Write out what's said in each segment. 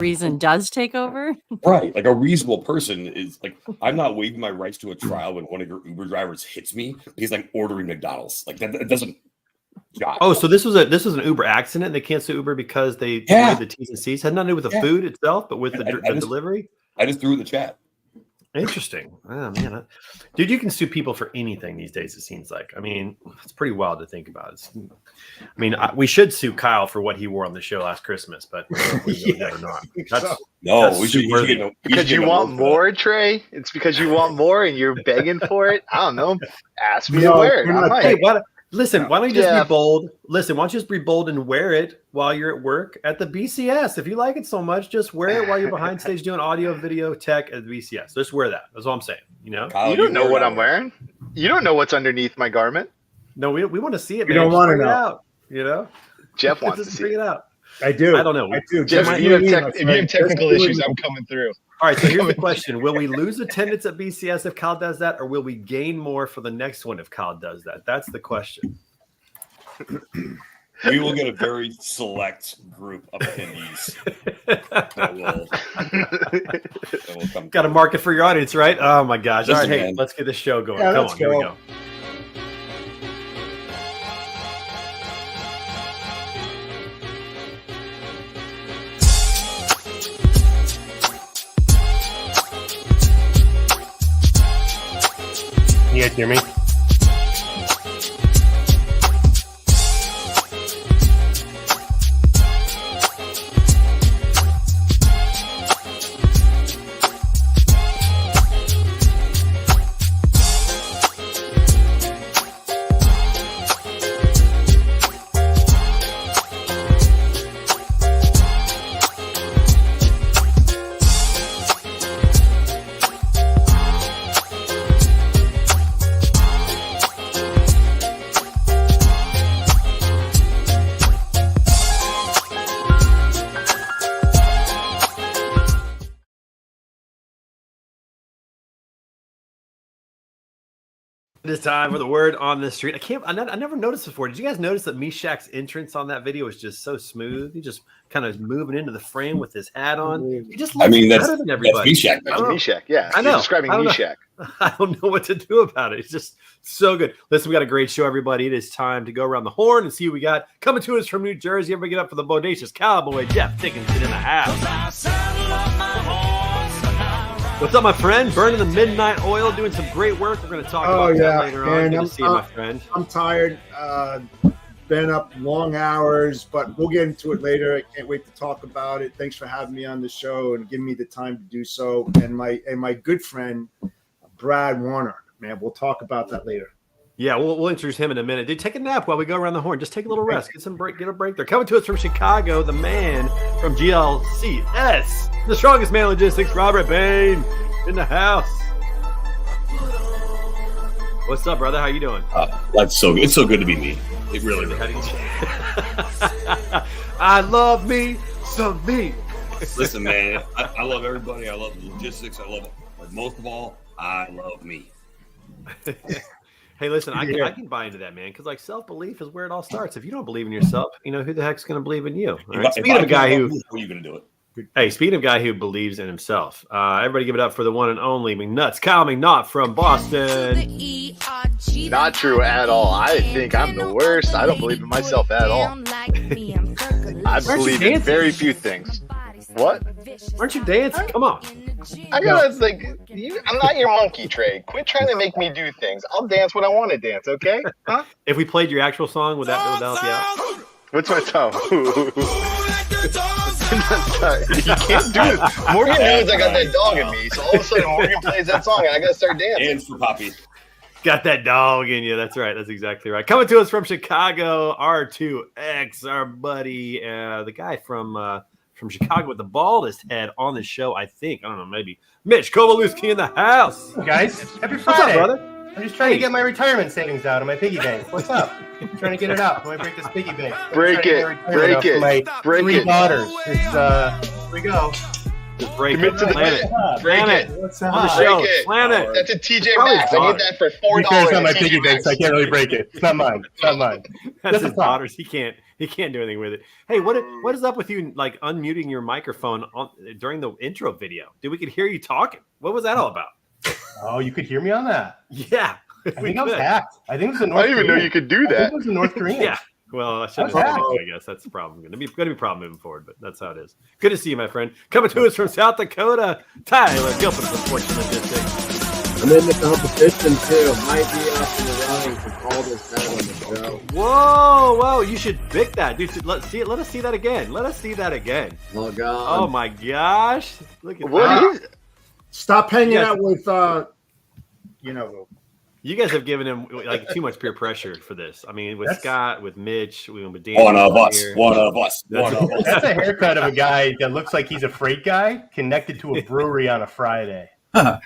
reason does take over. Right. Like a reasonable person is like, I'm not waiving my rights to a trial when one of your Uber drivers hits me. He's like ordering McDonald's. Like that doesn't. God. Oh, so this was an Uber accident. They can't sue Uber because they waived the T's and C's. Had nothing to do with the food itself, but with the delivery. I just threw in the chat. Interesting. Oh man, dude, you can sue people for anything these days. It seems like. I mean, it's pretty wild to think about. We should sue Kyle for what he wore on the show last Christmas, but we never not. We should. Because you want more, Trey. It's because you want more, and you're begging for it. I don't know. Ask me to wear it. Hey, listen, why don't you just be bold? Listen, why don't you just be bold and wear it while you're at work at the BCS? If you like it so much, just wear it while you're behind stage doing audio, video, tech at the BCS. Just wear that. That's all I'm saying. You know, Kyle, you don't know what I'm wearing. You don't know what's underneath my garment. No, we want to see it. You don't want to know. Out, you know, Jeff wants to bring it out. I do. I don't know. I do. Jeff, if you have technical issues, I'm coming through. All right, so here's the question. Will we lose attendance at BCS if Kyle does that, or will we gain more for the next one if Kyle does that? That's the question. We will get a very select group of attendees that will come. Got to market for your audience, right? Oh, my gosh. All right, hey, let's get the show going. Come on, here we go. You guys hear me? It is time for the word on the street. I never noticed before. Did you guys notice that Meshach's entrance on that video was just so smooth? He just kind of moving into the frame with his hat on. He just looks better than everybody. That's Meshach. That's Meshach, yeah. I know. You're describing Meshach. I don't know what to do about it. It's just so good. Listen, we got a great show, everybody. It is time to go around the horn and see who we got. Coming to us from New Jersey. Everybody get up for the bodacious cowboy, Jeff Dickinson in the house. What's up, my friend? Burning the midnight oil, doing some great work. We're going to talk about that later on. Good to see you, my friend. I'm tired. Been up long hours, but we'll get into it later. I can't wait to talk about it. Thanks for having me on the show and giving me the time to do so. And my good friend, Brad Warner, man, we'll talk about that later. Yeah, we'll introduce him in a minute. Dude, take a nap while we go around the horn. Just take a little rest. Get a break there. Coming to us from Chicago, the man from GLCS, the strongest man in logistics, Robert Bain, in the house. What's up, brother? How you doing? That's so good. It's so good to be me. It really is. I love me some me. Listen, man, I love everybody. I love logistics. I love it. But most of all, I love me. Hey, listen, I can buy into that, man, because like self-belief is where it all starts. If you don't believe in yourself, you know, who the heck's going to believe in you? Right? Speaking of a guy who, are you going to do it? Hey, speaking of a guy who believes in himself, everybody give it up for the one and only McNuts, Kyle McNutt from Boston. Not true at all. I think I'm the worst. I don't believe in myself at all. I believe in very few things. What? Aren't you dancing? Come on. I gotta I'm not your monkey, Trey. Quit trying to make me do things. I'll dance when I want to dance, okay? Huh? If we played your actual song, would that help you out? What's my song? You can't do it. Morgan knows I got that dog in me, so all of a sudden Morgan plays that song and I gotta start dancing. Dance for Poppy. Got that dog in you. That's right. That's exactly right. Coming to us from Chicago, R2X, our buddy, the guy from Chicago with the baldest head on the show, I think. I don't know, maybe. Mitch Kovalewski in the house. Guys, happy Friday. What's up, brother? I'm just trying to get my retirement savings out of my piggy bank. What's up? I'm trying to get it out. Let me break this piggy bank. Break it. My three daughters. Here we go. Just break it. Slam it. Break it. What's On up? the show. Break it. Slam it. That's a TJ Maxx. I need that for $4. It's not my piggy bank, so I can't really break it. It's not mine. It's not mine. That's his daughters. He can't He can't do anything with it. Hey, what is up with you like unmuting your microphone during the intro video? Dude, we could hear you talking. What was that all about? Oh, you could hear me on that. Yeah. I think I was hacked. I think it was a North I didn't even know you could do I think that. it was a North Korean. Yeah. Well, I shouldn't have said anything, I guess. That's the problem. Going to be a problem moving forward, but that's how it is. Good to see you, my friend. Coming to us from South Dakota, Tyler Gilpin from Fortune Logistics. I'm in the competition too. Might be up in the running to call this out on the show. Whoa! You should pick that, dude. Let us see that again. Let us see that again. Oh God! Oh my gosh! Look at What that. is it? Stop hanging Yes. out with, You guys have given him like too much peer pressure for this. I mean, with Scott, with Mitch, with Dan. One of us. here. One of us. That's a haircut of a guy that looks like he's a freight guy connected to a brewery on a Friday. Right?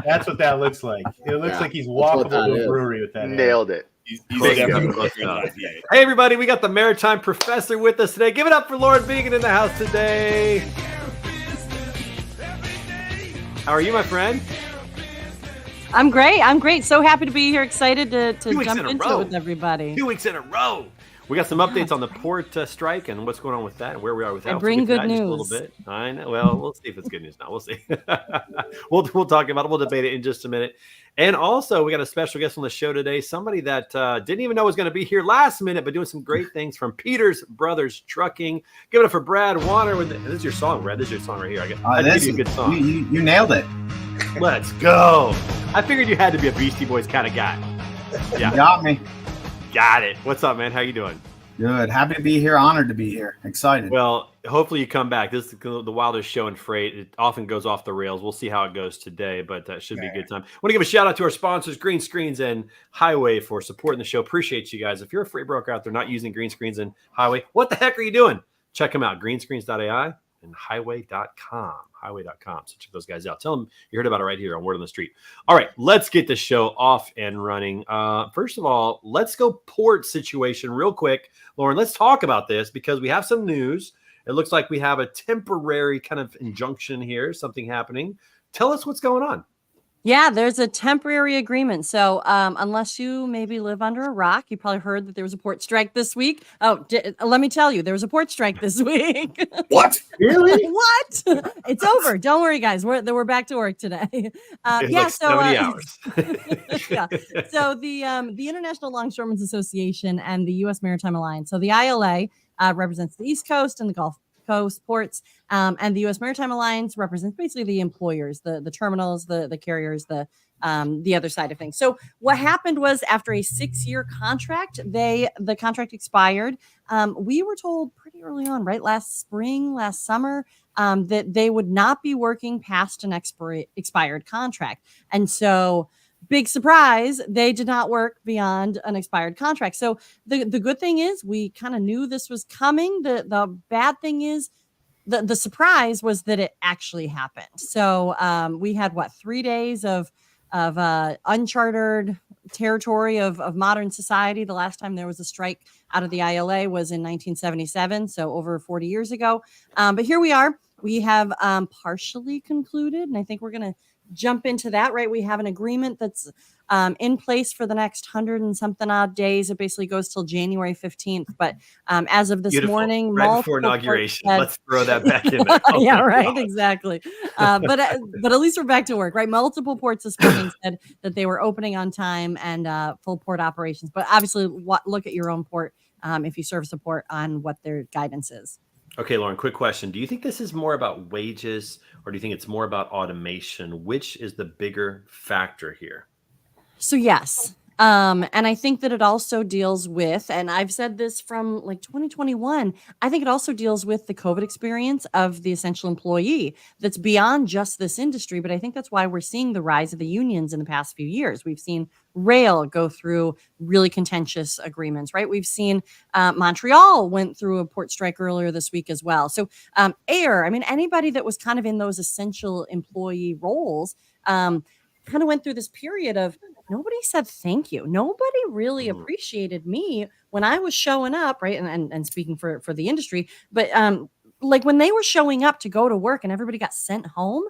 That's what that looks like. It looks like he's walkable to a brewery with that. Nailed it. He's Close definitely enough. closer than IPA. Hey everybody, we got the Maritime Professor with us today. Give it up for Lauren Vegan in the house today. How are you, my friend? I'm great. So happy to be here. Excited to 2 weeks jump in a into row. it with everybody. 2 weeks in a row. We got some updates on the port strike and what's going on with that and where we are with that. I bring We'll get to good that in just a little news. bit. I know. Well, we'll see if it's good news now. We'll see. we'll talk about it. We'll debate it in just a minute. And also, we got a special guest on the show today. Somebody that didn't even know was going to be here last minute, but doing some great things from Peters Brothers Trucking. Give it up for Brad Warner. This is your song, Brad. This is your song right here. I give you a good song. You nailed it. Let's go. I figured you had to be a Beastie Boys kind of guy. Yeah. You got me. Got it. What's up, man? How you doing? Good. Happy to be here. Honored to be here. Excited. Well, hopefully you come back. This is the wildest show in freight. It often goes off the rails. We'll see how it goes today, but that should be a good time. I want to give a shout out to our sponsors, Green Screens and Highway, for supporting the show. Appreciate you guys. If you're a freight broker out there not using Green Screens and Highway, what the heck are you doing? Check them out, greenscreens.ai and highway.com. Highway.com. So check those guys out. Tell them you heard about it right here on Word on the Street. All right, let's get the show off and running. First of all, let's go port situation real quick. Lauren, let's talk about this because we have some news. It looks like we have a temporary kind of injunction here, something happening. Tell us what's going on. Yeah, there's a temporary agreement. So unless you maybe live under a rock, you probably heard that there was a port strike this week. Oh, let me tell you, there was a port strike this week. What? Really? What? It's over. Don't worry, guys. We're back to work today. It's Yeah, like so 70 hours. yeah. So the International Longshoremen's Association and the U.S. Maritime Alliance. So the ILA represents the East Coast and the Gulf Coast ports, and the U.S. Maritime Alliance represents basically the employers, the terminals, the carriers, the other side of things. So what happened was after a 6-year contract, the contract expired. We were told pretty early on, right, last summer, that they would not be working past an expired contract, and so. Big surprise, they did not work beyond an expired contract. So the good thing is we kind of knew this was coming. The bad thing is the surprise was that it actually happened. So we had 3 days of uncharted territory of modern society. The last time there was a strike out of the ILA was in 1977, so over 40 years ago. But here we are. We have partially concluded, and I think we're going to jump into that, right? We have an agreement that's in place for the next 100 and something odd days. It basically goes till January 15th. But as of this morning, right before inauguration, let's throw that back in there. Oh, yeah, right, exactly. But at least we're back to work, right? Multiple ports this morning said that they were opening on time and full port operations. But obviously, look at your own port if you service a port on what their guidance is. Okay, Lauren, quick question. Do you think this is more about wages or do you think it's more about automation? Which is the bigger factor here? So yes. And I think that it also deals with, and I've said this from like 2021, I think it also deals with the COVID experience of the essential employee that's beyond just this industry. But I think that's why we're seeing the rise of the unions in the past few years. We've seen rail go through really contentious agreements, right? We've seen Montreal went through a port strike earlier this week as well. So air, I mean, anybody that was kind of in those essential employee roles kind of went through this period of nobody said thank you. Nobody really appreciated me when I was showing up, right? And speaking for the industry, but like when they were showing up to go to work and everybody got sent home,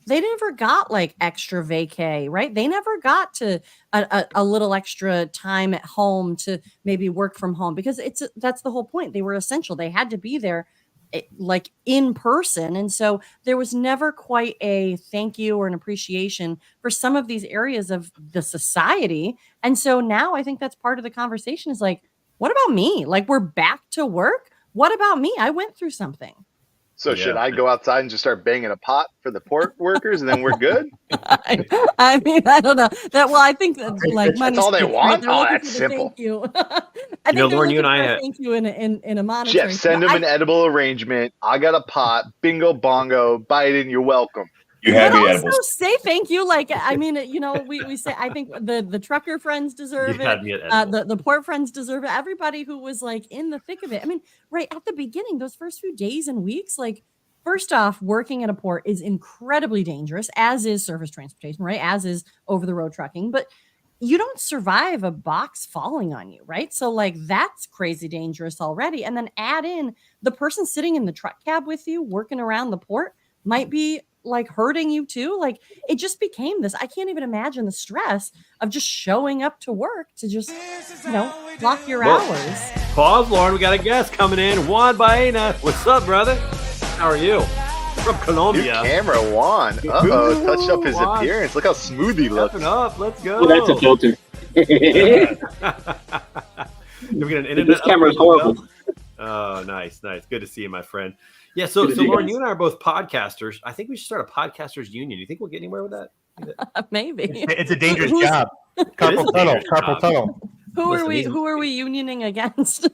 they never got like extra vacay, right? They never got to a little extra time at home to maybe work from home, because that's the whole point. They were essential. They had to be there like in person. And so there was never quite a thank you or an appreciation for some of these areas of the society. And so now I think that's part of the conversation is like, what about me? Like, we're back to work. What about me? I went through something. So should I go outside and just start banging a pot for the port workers, and then we're good? I mean, I don't know that. Well, I think that's like that's all they want. Right? Oh, that's simple. Thank you. I think Lauren, you and I thank you in a monetary. Jeff, send them an edible arrangement. I got a pot. Bingo bongo. Biden, you're welcome. You have but the also edibles. say thank you. Like, I mean, we say, I think the trucker friends deserve it. The port friends deserve it. Everybody who was like in the thick of it. I mean, right at the beginning, those first few days and weeks, like, first off, working at a port is incredibly dangerous, as is surface transportation, right? As is over-the-road trucking. But you don't survive a box falling on you, right? So, like, that's crazy dangerous already. And then add in the person sitting in the truck cab with you, working around the port, might be, like, hurting you too. Like, it just became this. I can't even imagine the stress of just showing up to work to just, block your hours. Pause, Lauren. We got a guest coming in. Juan Baena. What's up, brother? How are you? From Colombia. New camera, Juan. Touched up his appearance. Look how smooth he looks. Up. Let's go. Oh, that's a filter. This camera is horrible. Oh, nice. Good to see you, my friend. Yeah, so Lauren, you and I are both podcasters. I think we should start a podcasters union. You think we'll get anywhere with that? Maybe. It's a dangerous job. Carpal tunnel. Who are we unioning against?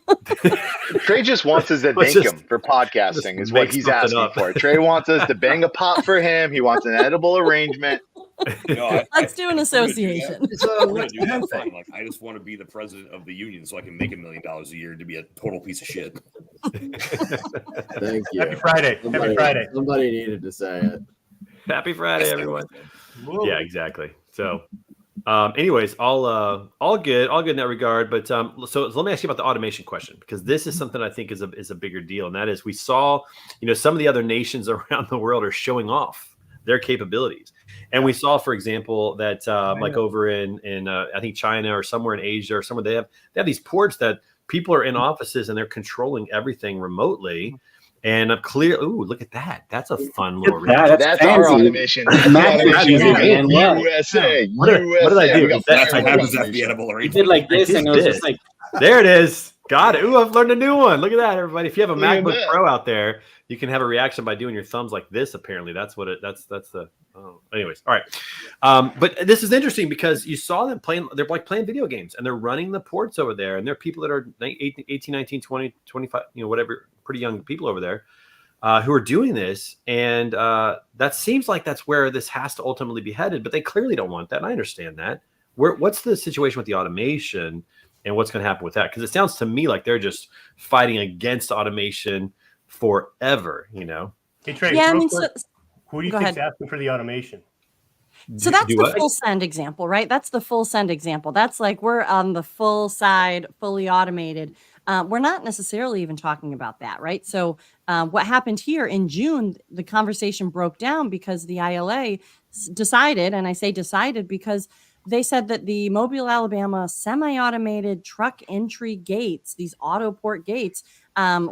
Trey just wants us to thank him for podcasting is what he's asking for. Trey wants us to bang a pot for him. He wants an edible arrangement. Let's do an association. I just want to be the president of the union so I can make $1 million a year to be a total piece of shit. Thank you. Happy Friday. Happy Friday. Somebody needed to say it. Happy Friday, everyone. Yeah, exactly. So anyways, all good in that regard. But so let me ask you about the automation question, because this is something I think is a bigger deal. And that is, we saw, some of the other nations around the world are showing off their capabilities. And we saw, for example, that like over in I think China or somewhere in Asia or somewhere, they have these ports that people are in offices and they're controlling everything remotely. And clear. Ooh, look at that! That's a fun little. That's our automation. USA. What did I do? That's what happens at the edible arrangement. You did like this, and it was just like. There it is. Got it. Ooh, I've learned a new one. Look at that, everybody. If you have a MacBook Pro out there, you can have a reaction by doing your thumbs like this. Apparently, that's the. Oh, anyways, all right. But this is interesting because you saw them playing. They're like playing video games, and they're running the ports over there, and there are people that are 18, 19, 20, 25, whatever, pretty young people over there who are doing this, and that seems like that's where this has to ultimately be headed. But they clearly don't want that, and I understand that. What's the situation with the automation? And what's going to happen with that? Because it sounds to me like they're just fighting against automation forever, Hey, Trey, Yeah, who do you think's asking for the automation? So that's the full send example, right? That's the full send example. That's like we're on the full side, fully automated. We're not necessarily even talking about that, right? So what happened here in June, the conversation broke down because the ILA decided, and I say decided because they said that the Mobile, Alabama semi-automated truck entry gates, these auto port gates,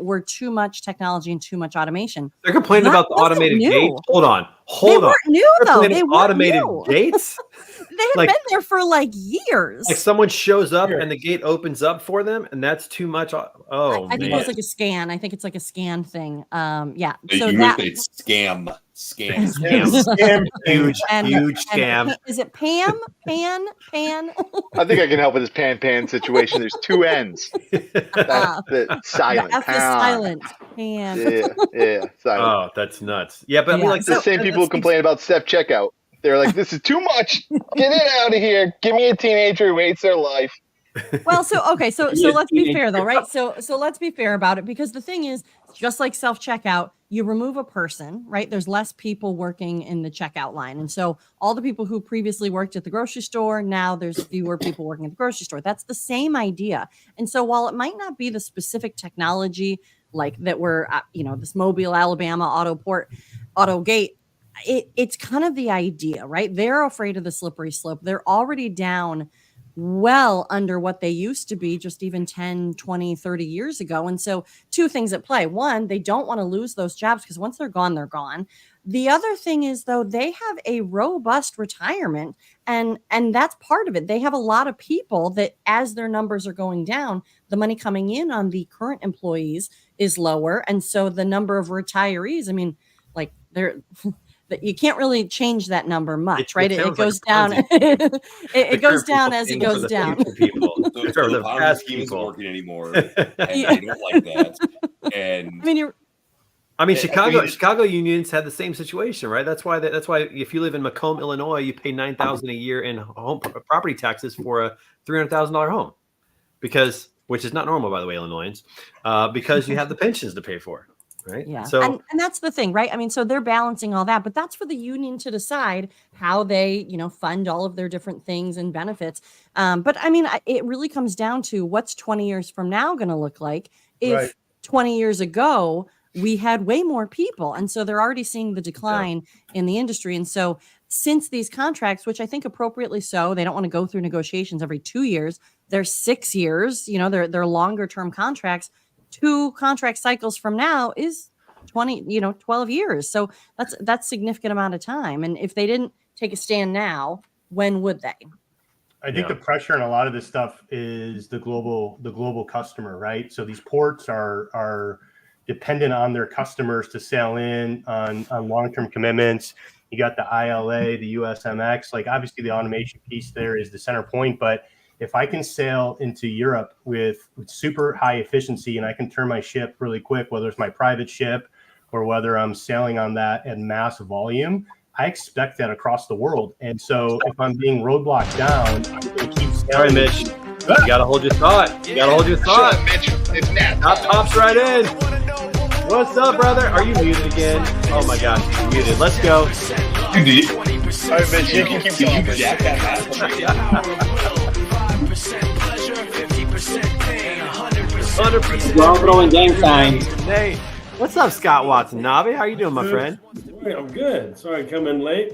were too much technology and too much automation. They're complaining about the automated gates. Hold on. They weren't new, though. They weren't automated new. Gates? They had been there for like years. Like someone shows up and the gate opens up for them, and that's too much. I think it was like a scan. I think it's like a scan thing. Yeah. So that scam. Huge scam. Is it Pan? I think I can help with this pan situation. There's two N's. That's the silent. The F is silent. Pan. Yeah, silent. Oh, that's nuts. Yeah, but I mean, like the same people who complain about self-checkout. They're like, this is too much. Get it out of here. Give me a teenager who hates their life. Well, so let's be fair though, right? So let's be fair about it, because the thing is, just like self-checkout, you remove a person, right? There's less people working in the checkout line. And so all the people who previously worked at the grocery store, now there's fewer people working at the grocery store. That's the same idea. And so while it might not be the specific technology like that we're, this Mobile, Alabama auto gate, it's kind of the idea, right? They're afraid of the slippery slope. They're already down well under what they used to be just even 10, 20, 30 years ago. And so two things at play. One, they don't want to lose those jobs because once they're gone, they're gone. The other thing is, though, they have a robust retirement, and that's part of it. They have a lot of people that, as their numbers are going down, the money coming in on the current employees is lower. And so the number of retirees, I mean, like they're you can't really change that number much, right? It goes down. It goes down as it goes down. People, the past scheme isn't working anymore. And they don't like that. And I mean, Chicago unions had the same situation, right? That's why if you live in Macomb, Illinois, you pay $9,000 a year in home property taxes for a $300,000 home, which is not normal, by the way, Illinoisans, because you have the pensions to pay for. Right. Yeah. So, and that's the thing, right? I mean, so they're balancing all that, but that's for the union to decide how they, fund all of their different things and benefits. But I mean, it really comes down to what's 20 years from now going to look like if 20 years ago we had way more people. And so they're already seeing the decline in the industry. And so since these contracts, which I think appropriately so, they don't want to go through negotiations every 2 years, they're 6 years, they're longer term contracts. 2 contract cycles from now is 12 years. So that's significant amount of time. And if they didn't take a stand now, when would they? I think the pressure on a lot of this stuff is the global customer, right? So these ports are dependent on their customers to sail in on long-term commitments. You got the ILA, the USMX, like obviously the automation piece there is the center point, but if I can sail into Europe with super high efficiency and I can turn my ship really quick, whether it's my private ship or whether I'm sailing on that at mass volume, I expect that across the world. And so if I'm being roadblocked down, I'm going to keep sailing. All right, Mitch, you got to hold your thought. Mitch, it's Nat. Pops right in. What's up, brother? Are you muted again? Oh my gosh, he's muted. Let's go. Indeed. All right, Mitch, you can keep going. We're all throwing gang signs. Hey, what's up, Scott Watson? Navi, how you doing, my friend? I'm good. Sorry I come in late.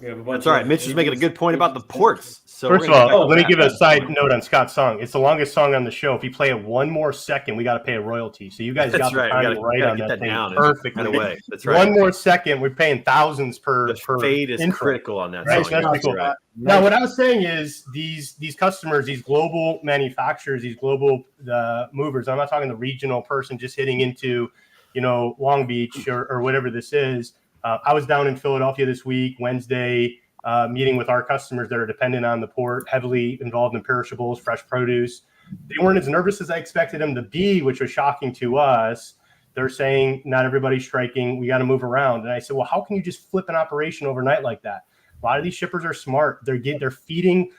That's all right. Mitch is making a good point about the ports. So first of all, let me give a side note on Scott's song. It's the longest song on the show. If you play it one more second, we got to pay a royalty. So you guys got the timing right on that thing perfectly. That's right. One more second, we're paying thousands per. The fade is critical on that right? song. That's pretty cool. Right. Now, what I was saying is these customers, these global manufacturers, these global movers. I'm not talking the regional person just hitting into, Long Beach or whatever this is. I was down in Philadelphia this week, Wednesday. Meeting with our customers that are dependent on the port, heavily involved in perishables, fresh produce. They weren't as nervous as I expected them to be, which was shocking to us. They're saying not everybody's striking. We got to move around. And I said, well, how can you just flip an operation overnight like that? A lot of these shippers are smart. They're feeding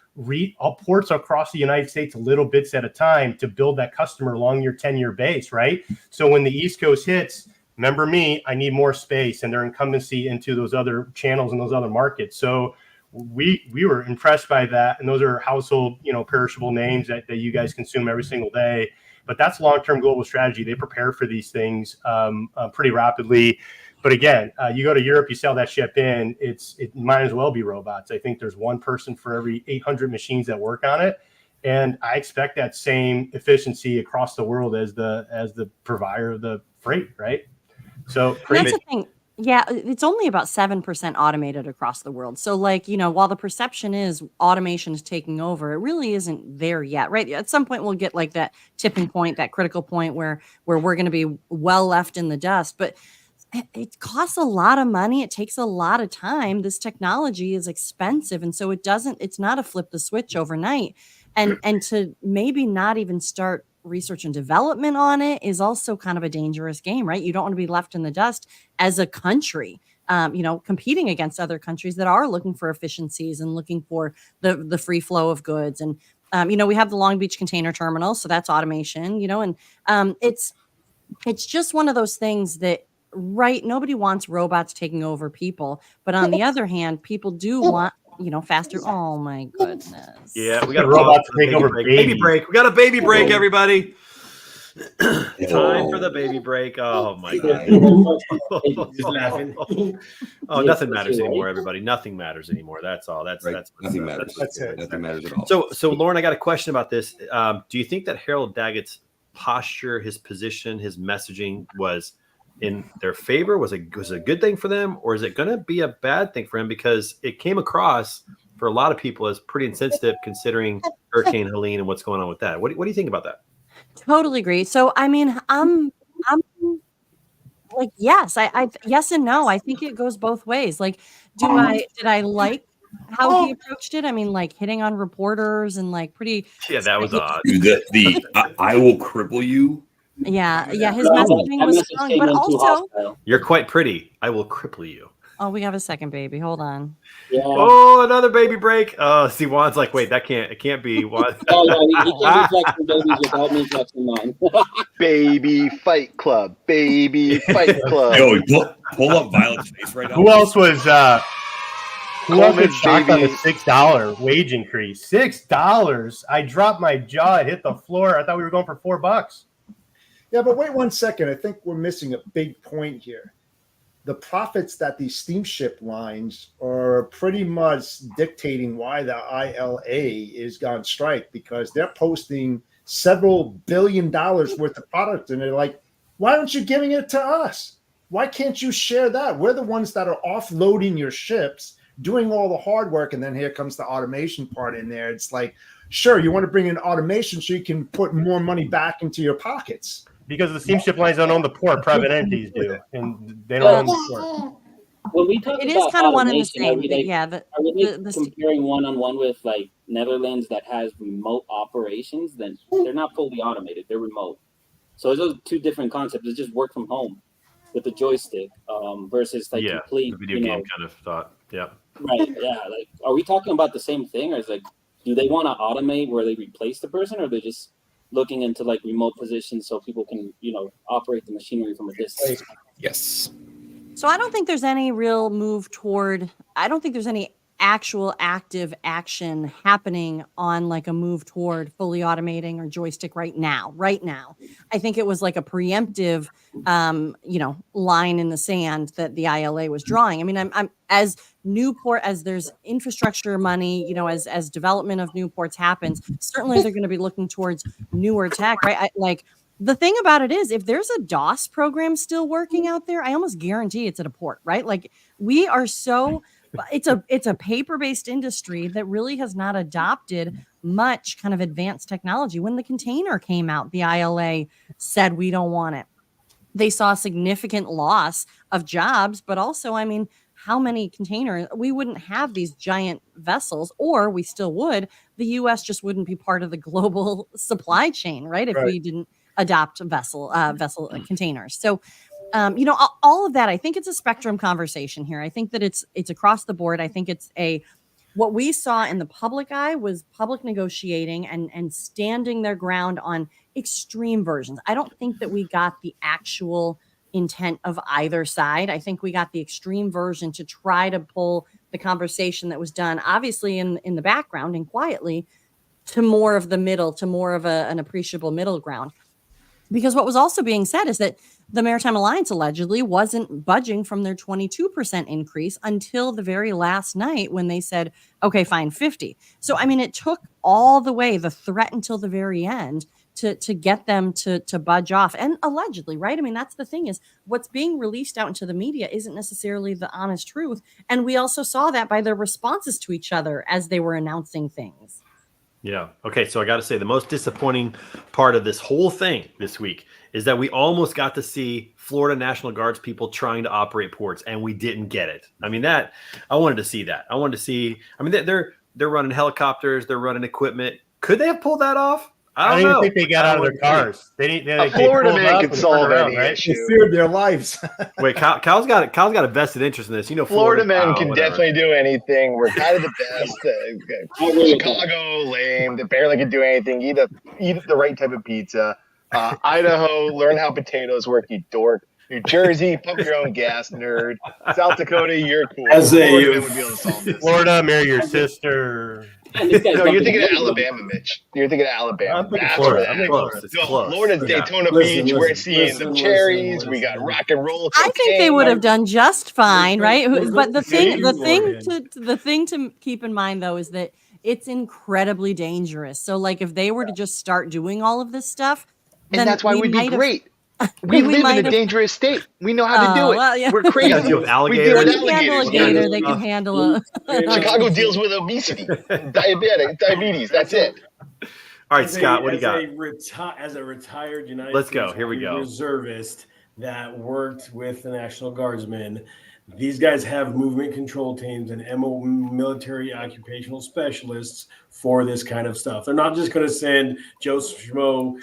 ports across the United States little bits at a time to build that customer along your 10-year base, right? So when the East Coast hits, remember me, I need more space and their incumbency into those other channels and those other markets. So we were impressed by that. And those are household, perishable names that you guys consume every single day. But that's long-term global strategy. They prepare for these things pretty rapidly. But again, you go to Europe, you sell that ship in, it might as well be robots. I think there's one person for every 800 machines that work on it. And I expect that same efficiency across the world as the provider of the freight, right? So that's the thing. Yeah, it's only about 7% automated across the world. So while the perception is automation is taking over, it really isn't there yet, right? At some point we'll get like that tipping point, that critical point where we're going to be well left in the dust. But it costs a lot of money. It takes a lot of time. This technology is expensive. And so it's not a flip the switch overnight. And to maybe not even start research and development on it is also kind of a dangerous game, right? You don't want to be left in the dust as a country, competing against other countries that are looking for efficiencies and looking for the free flow of goods. And, we have the Long Beach container terminal, so that's automation, and it's just one of those things that, right, nobody wants robots taking over people. But on the other hand, people do want, faster. Oh my goodness. Yeah, we got robots to take over. Baby break. We got a baby break, everybody. Time for the baby break. Oh my god. Just laughing. Oh, nothing matters anymore, everybody. Nothing matters anymore. That's all. That's nothing matters. That's it. Nothing matters at all. So Lauren, I got a question about this. Do you think that Harold Daggett's posture, his position, his messaging was in their favor? Was it a good thing for them, or is it going to be a bad thing for him? Because it came across for a lot of people as pretty insensitive, considering Hurricane Helene and what's going on with that. What do you think about that? Totally agree. So, I mean, I'm like, yes, I yes and no. I think it goes both ways. Like, did I like how he approached it? I mean, like hitting on reporters and like pretty. Yeah, that was odd. The I will cripple you. Yeah. His messaging was strong, but also you're quite pretty. I will cripple you. Oh, we have a second baby. Hold on. Yeah. Oh, another baby break. See, Juan's like, wait, it can't be Juan. He can't be flexing babies without me flexing mine. Baby Fight Club. Baby Fight Club. Yo, pull up Violet's face right now. Who else was shocked on the baby. $6 wage increase? $6. I dropped my jaw. It hit the floor. I thought we were going for $4. Yeah, but wait 1 second. I think we're missing a big point here. The profits that these steamship lines are pretty much dictating why the ILA is gone strike, because they're posting several $1 billion worth of product, and they're like, why aren't you giving it to us? Why can't you share that? We're the ones that are offloading your ships, doing all the hard work, and then here comes the automation part in there. It's like, sure, you want to bring in automation so you can put more money back into your pockets. Because the steamship lines don't own the port, private entities do, and they don't own the port. When we talk it about is kind of one and the automation, same. are we, like, Yeah, are we like comparing one-on-one with like Netherlands that has remote operations? Then they're not fully automated; they're remote. So those are two different concepts. It's just work from home with the joystick versus like complete the video game kind of thought. Yeah. Right. Yeah. Like, are we talking about the same thing, or is like, do they want to automate where they replace the person, or they're just looking into like remote positions so people can, operate the machinery from a distance? Yes. So I don't think there's any real move toward, I don't think there's any actual active action happening on like a move toward fully automating or joystick right now. I think it was like a preemptive, line in the sand that the ILA was drawing. I mean, I'm as Newport, as there's infrastructure money, as development of new ports happens, certainly they're going to be looking towards newer tech, right? The thing about it is, if there's a DOS program still working out there, I almost guarantee it's at a port, right? Like we are so, it's a paper-based industry that really has not adopted much kind of advanced technology. When the container came out, the ILA said, we don't want it. They saw a significant loss of jobs, but also, I mean, how many containers? We wouldn't have these giant vessels, or we still would. The U.S. just wouldn't be part of the global supply chain, right? If we didn't adopt vessel containers. So, all of that, I think it's a spectrum conversation here. I think that it's across the board. I think it's what we saw in the public eye was public negotiating and standing their ground on extreme versions. I don't think that we got the actual intent of either side. I think we got the extreme version to try to pull the conversation that was done, obviously in the background and quietly, to more of the middle, to more of an appreciable middle ground. Because what was also being said is that the Maritime Alliance allegedly wasn't budging from their 22% increase until the very last night when they said, okay, fine, 50. So, I mean, it took all the way, the threat until the very end to get them to budge off. And allegedly, right? I mean, that's the thing, is what's being released out into the media isn't necessarily the honest truth. And we also saw that by their responses to each other as they were announcing things. Yeah. Okay. So I got to say, the most disappointing part of this whole thing this week is that we almost got to see Florida National Guards people trying to operate ports, and we didn't get it. I mean, I wanted to see that. I wanted to see. I mean, they're running helicopters, they're running equipment. Could they have pulled that off? I don't know. Think they got out of their cars. A Florida man can solve any issue. They feared their lives. Wait, Kyle's got a vested interest in this. Florida men can definitely do anything. We're kind of the best. Chicago, lame. They barely can do anything. Eat the right type of pizza. Idaho, learn how potatoes work, you dork. New Jersey, pump your own gas, nerd. South Dakota, you're cool. As a- Florida man would be able to solve this. Florida, marry your sister. Man, this guy's No, you're dumping thinking of money on Alabama, Mitch. You're thinking of Alabama. I'm thinking That's Florida. where I'm that- thinking Florida. It's No, close. Florida's Yeah. Daytona Listen, Beach. We're listen, seeing listen, the cherries. listen, We got listen. rock and roll. I think they cocaine. would have done just fine, right? We're But the thing, the Florida. thing the thing to keep in mind though is that it's incredibly dangerous. So, like, if they were to just start doing all of this stuff, then And that's why we'd be might have- great. We live in might a have- dangerous state. We know how to do it. Well, yeah. We're You crazy. gotta deal with We alligators. deal with They can handle a alligators. gator. Yeah. They can handle a. Chicago deals with obesity, diabetes. That's it. All right, Scott, what do you got? As a retired United Let's go. States Here we Army go. reservist that worked with the National Guardsmen, these guys have movement control teams and military occupational specialists for this kind of stuff. They're not just going to send Joe Schmo,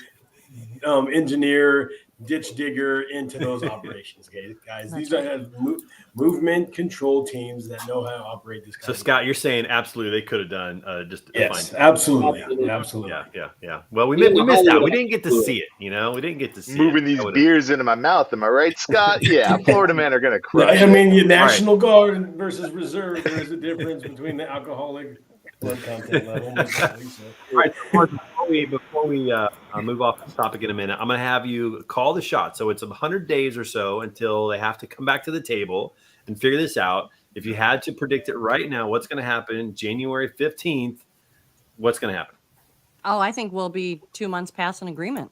engineer, ditch digger into those operations, guys. These have movement control teams that know how to operate this kind So, of Scott, you're saying absolutely they could have done just Yes, fine. absolutely. Yeah. Well, we missed out. We didn't get to see it. We didn't get to see Moving it. these That would've- beers into my mouth. Am I right, Scott? Yeah, Florida men are gonna Yeah, crush. I mean, it. your National Guard versus Reserve, there's a difference between the alcoholic blood content level. most likely, so. All right, so Mark, before we move off this topic in a minute, I'm going to have you call the shot. So it's 100 days or so until they have to come back to the table and figure this out. If you had to predict it right now, what's going to happen January 15th? What's going to happen? Oh, I think we'll be 2 months past an agreement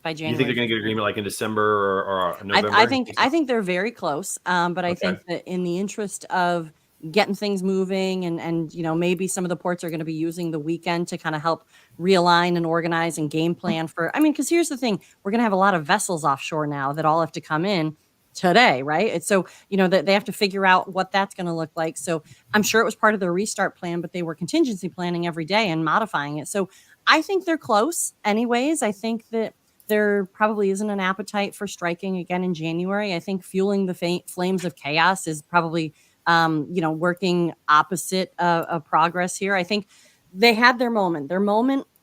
by January. You think they're going to get agreement like in December or November? I think they're very close. But I think that in the interest of getting things moving and maybe some of the ports are going to be using the weekend to kind of help realign and organize and game plan for, because here's the thing, we're going to have a lot of vessels offshore now that all have to come in today, right? And so, that they have to figure out what that's going to look like. So I'm sure it was part of their restart plan, but they were contingency planning every day and modifying it. So I think they're close anyways. I think that there probably isn't an appetite for striking again in January. I think fueling the flames of chaos is probably working opposite of progress here. I think they had their moment.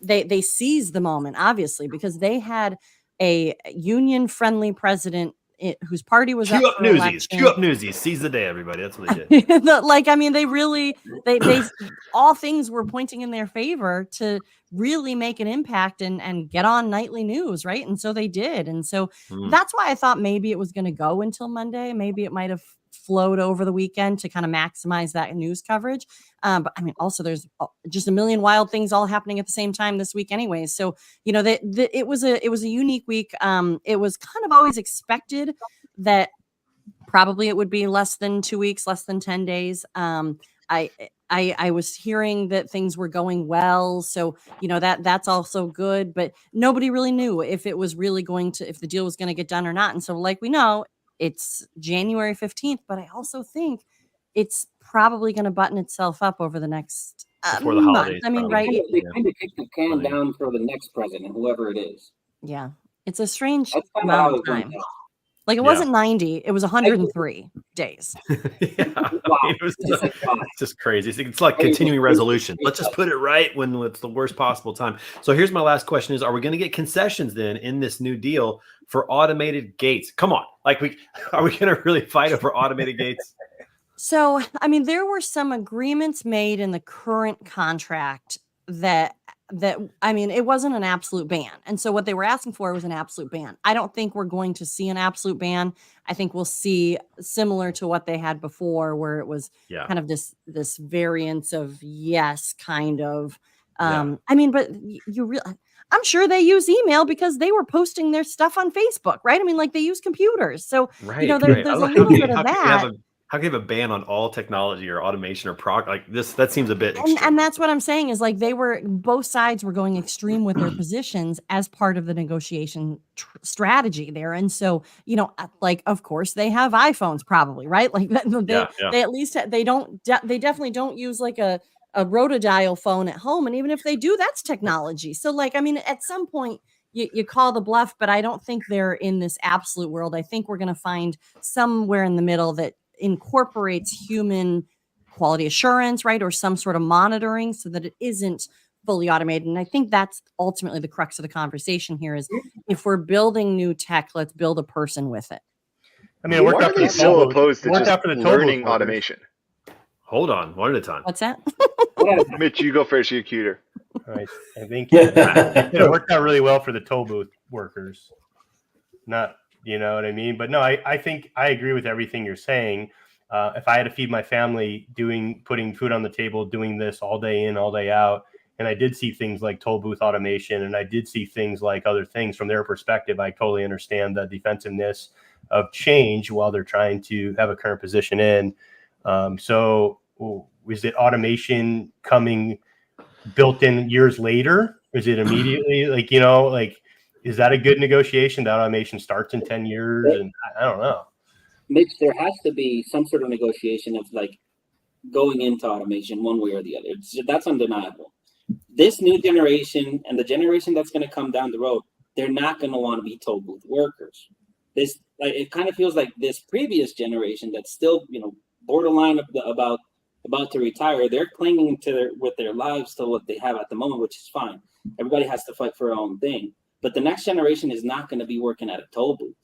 They seized the moment, obviously, because they had a union-friendly president whose party was Cue up up for Newsies. election. Cue up Newsies. Seize the day, everybody. That's what they did. They all things were pointing in their favor to really make an impact and get on nightly news, right? And so they did. And so that's why I thought maybe it was going to go until Monday. Maybe it might have flowed over the weekend to kind of maximize that news coverage. But also there's just a million wild things all happening at the same time this week anyways. So, it was a unique week. It was kind of always expected that probably it would be less than 2 weeks, less than 10 days. I was hearing that things were going well. So, that's also good, but nobody really knew if the deal was going to get done or not. And so, like we know, it's January 15th, but I also think it's probably going to button itself up over the next Before the month. holidays, Right? They kind of kicked the can down for the next president, whoever it is. Yeah. It's a strange That's kind of how amount it of time. went down. Like it wasn't 90, it was 103 days. Wow. It's just crazy. It's like continuing resolution. Let's just put it right when it's the worst possible time. So here's my last question: are we going to get concessions then in this new deal for automated gates? Come on, are we going to really fight over automated gates? So, there were some agreements made in the current contract that it wasn't an absolute ban. And so what they were asking for was an absolute ban. I don't think we're going to see an absolute ban. I think we'll see similar to what they had before, where it was kind of this variance of yes, kind of. But I'm sure they use email because they were posting their stuff on Facebook, right? They use computers. So, there's a little bit of that. How can you have a ban on all technology or automation or like this? That seems a bit extreme. And that's what I'm saying is both sides were going extreme with their positions as part of the negotiation strategy there. And so, of course they have iPhones probably, right? They at least, they definitely don't use like a rotodial phone at home. And even if they do, that's technology. So at some point you call the bluff, but I don't think they're in this absolute world. I think we're going to find somewhere in the middle that incorporates human quality assurance, right? Or some sort of monitoring so that it isn't fully automated. And I think that's ultimately the crux of the conversation here is if we're building new tech, let's build a person with it. I mean, it worked Why out are for they the so toll booth. opposed to Worked just out for the toll booth learning workers. automation? Hold on, one at a time. What's that? Mitch, you go first. You're cuter. I think it worked out really well for the toll booth workers. Not, you know what I mean? But no, I think I agree with everything you're saying. If I had to feed my family putting food on the table, doing this all day in, all day out, and I did see things like toll booth automation, and I did see things like other things from their perspective, I totally understand the defensiveness of change while they're trying to have a current position in. So is it automation coming built in years later? Is it immediately is that a good negotiation that automation starts in 10 years? And I don't know. Mitch, there has to be some sort of negotiation of like going into automation one way or the other. That's undeniable. This new generation and the generation that's going to come down the road, they're not going to want to be toll booth workers. It kind of feels like this previous generation that's still, borderline about to retire. They're clinging to with their lives to what they have at the moment, which is fine. Everybody has to fight for their own thing. But the next generation is not going to be working at a toll booth,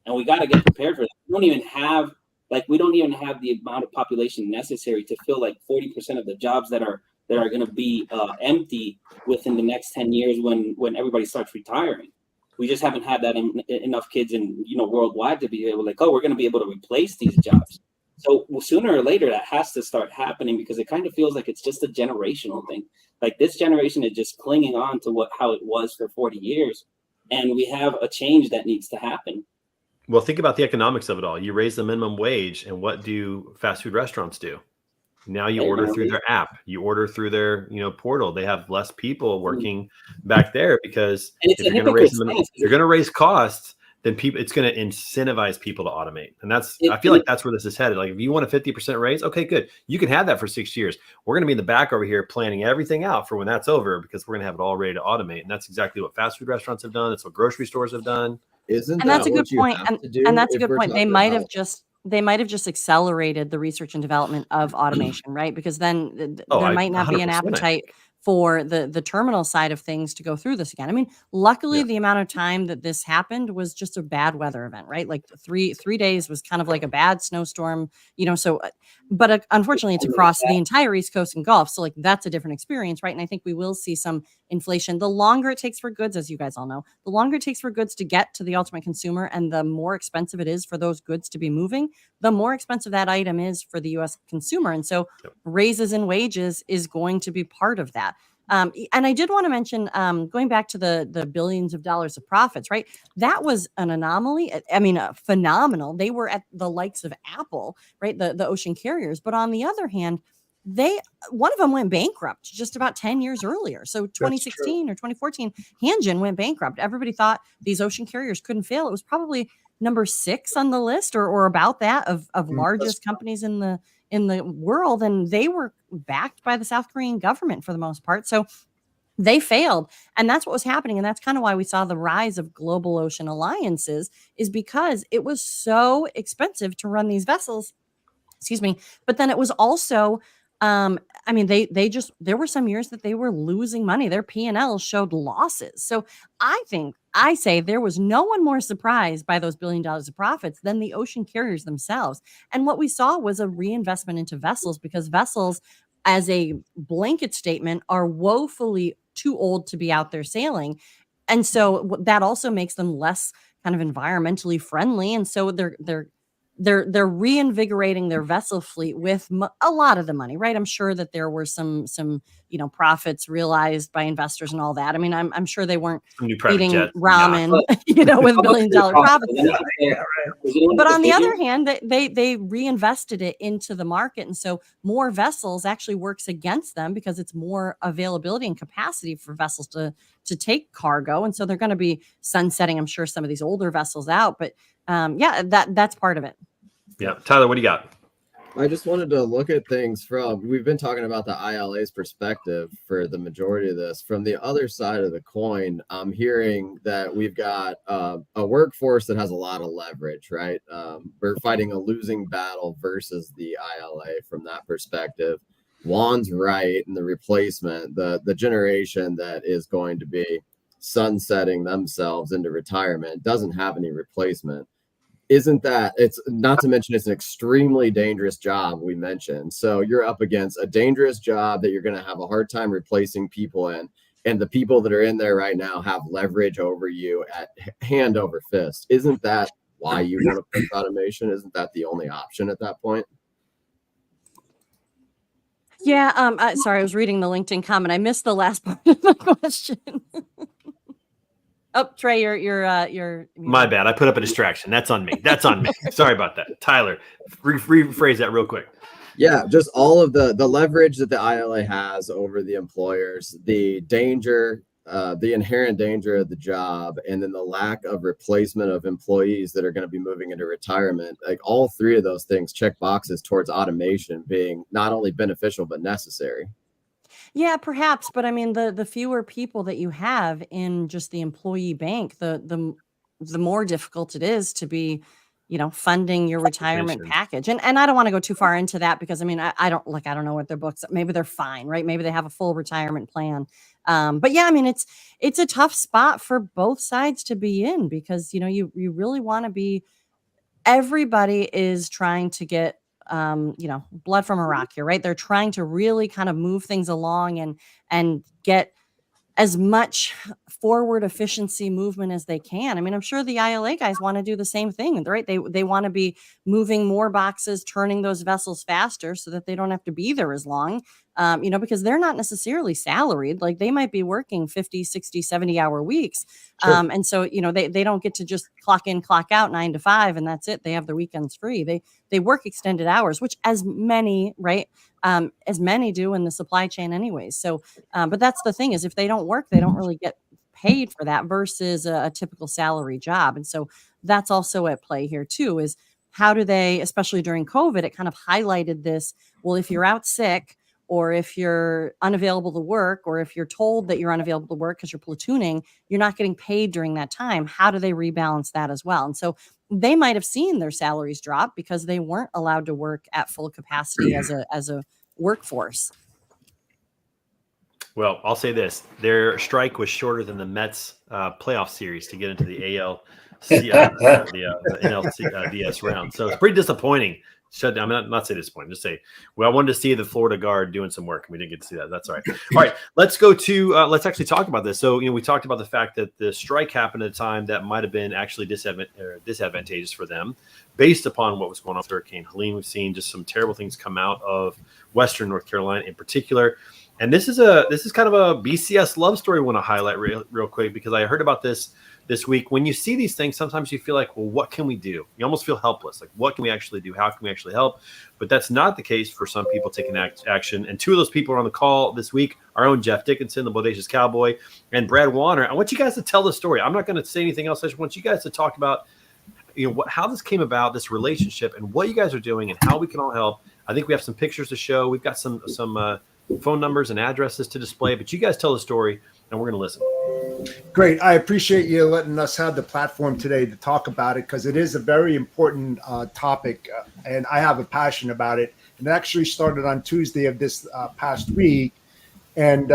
and we got to get prepared for that. We don't even have the amount of population necessary to fill like 40% of the jobs that are going to be empty within the next 10 years when everybody starts retiring. We just haven't had that enough kids in worldwide to be able we're going to be able to replace these jobs. So sooner or later that has to start happening, because it kind of feels like it's just a generational thing. Like this generation is just clinging on to how it was for 40 years, and we have a change that needs to happen. Well, think about the economics of it all. You raise the minimum wage, and what do fast food restaurants do? Now you order through their app. You order through their portal. They have less people working back there because if you're going to raise costs, then it's going to incentivize people to automate. And I feel like that's where this is headed. Like if you want a 50% raise, okay, good. You can have that for 6 years. We're going to be in the back over here planning everything out for when that's over, because we're going to have it all ready to automate. And that's exactly what fast food restaurants have done. That's what grocery stores have done. And that's a good point. And that's a good point. They might have just accelerated the research and development of automation, right? Because then there might not be an appetite for the terminal side of things to go through this again. I mean, luckily the amount of time that this happened was just a bad weather event, right? Like three days was kind of like a bad snowstorm, but unfortunately it's across the entire East Coast and Gulf. So like that's a different experience, right? And I think we will see some inflation. The longer it takes for goods, as you guys all know, the longer it takes for goods to get to the ultimate consumer and the more expensive it is for those goods to be moving, the more expensive that item is for the U.S. consumer. And so raises in wages is going to be part of that. And I did want to mention, going back to the billions of dollars of profits, right? That was an anomaly. I mean, phenomenal. They were at the likes of Apple, right? The ocean carriers. But on the other hand, one of them went bankrupt just about 10 years earlier. So 2016 or 2014, Hanjin went bankrupt. Everybody thought these ocean carriers couldn't fail. It was probably number 6 on the list or about that of largest companies in the world. And they were backed by the South Korean government for the most part. So they failed. And that's what was happening. And that's kind of why we saw the rise of global ocean alliances, is because it was so expensive to run these vessels. Excuse me. But then it was also, there were some years that they were losing money. Their P&L showed losses. So I say there was no one more surprised by those $1 billion of profits than the ocean carriers themselves. And what we saw was a reinvestment into vessels, because vessels, as a blanket statement, are woefully too old to be out there sailing. And so that also makes them less kind of environmentally friendly. And so they're reinvigorating their vessel fleet with a lot of the money, right? I'm sure that there were some profits realized by investors and all that. I mean, I'm sure they weren't eating ramen, with $1 billion profits. But on the other hand, they reinvested it into the market, and so more vessels actually works against them, because it's more availability and capacity for vessels to take cargo, and so they're going to be sunsetting, I'm sure, some of these older vessels out. But that's part of it. Yeah. Tyler, what do you got? I just wanted to look at things we've been talking about the ILA's perspective for the majority of this. From the other side of the coin, I'm hearing that we've got a workforce that has a lot of leverage, right? We're fighting a losing battle versus the ILA from that perspective. Juan's right, and the replacement, the generation that is going to be sunsetting themselves into retirement doesn't have any replacement. isn't that, it's not to mention it's an extremely dangerous job we mentioned. So you're up against a dangerous job that you're going to have a hard time replacing people in. And the people that are in there right now have leverage over you at hand over fist. Isn't that why you want to push automation? Isn't that the only option at that point? Yeah. Sorry, I was reading the LinkedIn comment. I missed the last part of the question. Oh, Trey, you're My bad. I put up a distraction. That's on me. That's on me. Sorry about that. Tyler, rephrase that real quick. Yeah, just all of the leverage that the ILA has over the employers, the danger, the inherent danger of the job, and then the lack of replacement of employees that are going to be moving into retirement. Like all three of those things check boxes towards automation being not only beneficial but necessary. Yeah, perhaps, but I mean, the fewer people that you have in just the employee bank, the more difficult it is to be, funding your retirement package. And I don't want to go too far into that because I mean, I don't know what their books. Maybe they're fine, right? Maybe they have a full retirement plan. But yeah, I mean, it's a tough spot for both sides to be in because you really want to be. Everybody is trying to get blood from a rock here, right? They're trying to really kind of move things along and get as much forward efficiency movement as they can. I mean, I'm sure the ILA guys want to do the same thing, right? They want to be moving more boxes, turning those vessels faster so that they don't have to be there as long, because they're not necessarily salaried. Like they might be working 50, 60, 70-hour weeks. Sure. And so, they don't get to just clock in, clock out 9 to 5, and that's it. They have their weekends free. They work extended hours, which as many do in the supply chain anyways. So, but that's the thing is if they don't work, they don't really get paid for that versus a typical salary job. And so that's also at play here too, is how do they, especially during COVID, it kind of highlighted this. Well, if you're out sick or if you're unavailable to work, or if you're told that you're unavailable to work because you're platooning, you're not getting paid during that time. How do they rebalance that as well? And so they might have seen their salaries drop because they weren't allowed to work at full capacity as a workforce. Well, I'll say this. Their strike was shorter than the Mets playoff series to get into the NLCS round. So it's pretty disappointing. I'm not saying disappointing. Just say, well, I wanted to see the Florida Guard doing some work. We didn't get to see that. That's all right. All right, let's go to let's actually talk about this. So, we talked about the fact that the strike happened at a time that might have been actually disadvantageous for them based upon what was going on with Hurricane Helene. We've seen just some terrible things come out of Western North Carolina in particular. And this is kind of a BCS love story I want to highlight real quick because I heard about this week. When you see these things, sometimes you feel like, well, what can we do? You almost feel helpless. Like, what can we actually do? How can we actually help? But that's not the case for some people taking action. And two of those people are on the call this week, our own Jeff Dickinson, the Bodacious Cowboy, and Brad Warner. I want you guys to tell the story. I'm not going to say anything else. I just want you guys to talk about how this came about, this relationship, and what you guys are doing and how we can all help. I think we have some pictures to show. We've got some phone numbers and addresses to display, but you guys tell the story and we're going to listen. Great. I appreciate you letting us have the platform today to talk about it because it is a very important topic and I have a passion about it. And it actually started on Tuesday of this past week. And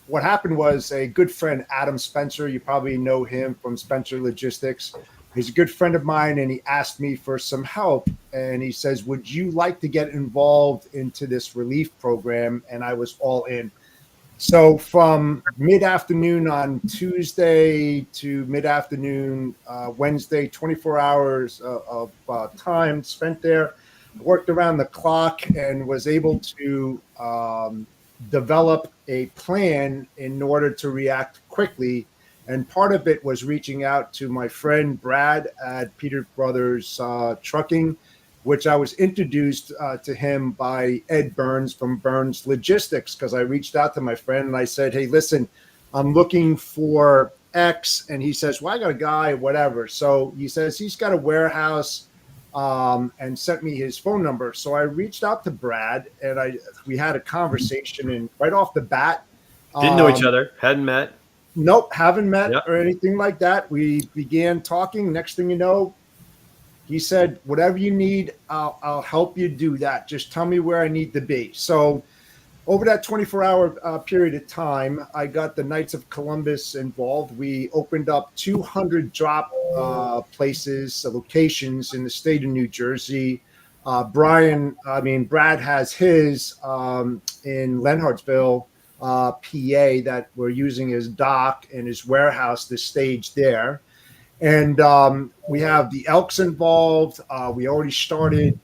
what happened was a good friend, Adam Spencer, you probably know him from Spencer Logistics. He's a good friend of mine, and he asked me for some help. And he says, would you like to get involved into this relief program? And I was all in. So from mid-afternoon on Tuesday to mid-afternoon Wednesday, 24 hours of time spent there. I worked around the clock and was able to develop a plan in order to react quickly. And part of it was reaching out to my friend Brad at Peter Brothers Trucking, which I was introduced to him by Ed Burns from Burns Logistics, because I reached out to my friend and I said, hey, listen, I'm looking for X. And he says, well, I got a guy, whatever. So he says he's got a warehouse and sent me his phone number. So I reached out to Brad and we had a conversation, and right off the bat. Didn't know each other, hadn't met. Nope, haven't met or anything like that. We began talking. Next thing you know, he said, whatever you need, I'll help you do that. Just tell me where I need to be. So over that 24-hour period of time, I got the Knights of Columbus involved. We opened up 200 drop places, locations in the state of New Jersey. Brad has his in Lenhartsville, PA, that we're using as dock and his warehouse, the stage there. And we have the Elks involved. We already started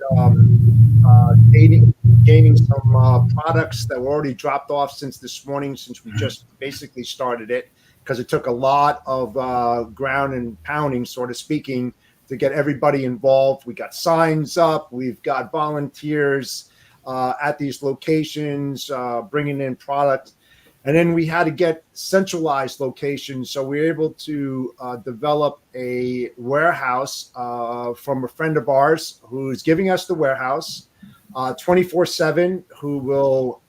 gaining some products that were already dropped off since this morning, since we just basically started it, because it took a lot of ground and pounding, sort of speaking, to get everybody involved. We got signs up. We've got volunteers at these locations bringing in products. And then we had to get centralized locations. So we were able to develop a warehouse from a friend of ours who's giving us the warehouse 24/7, who will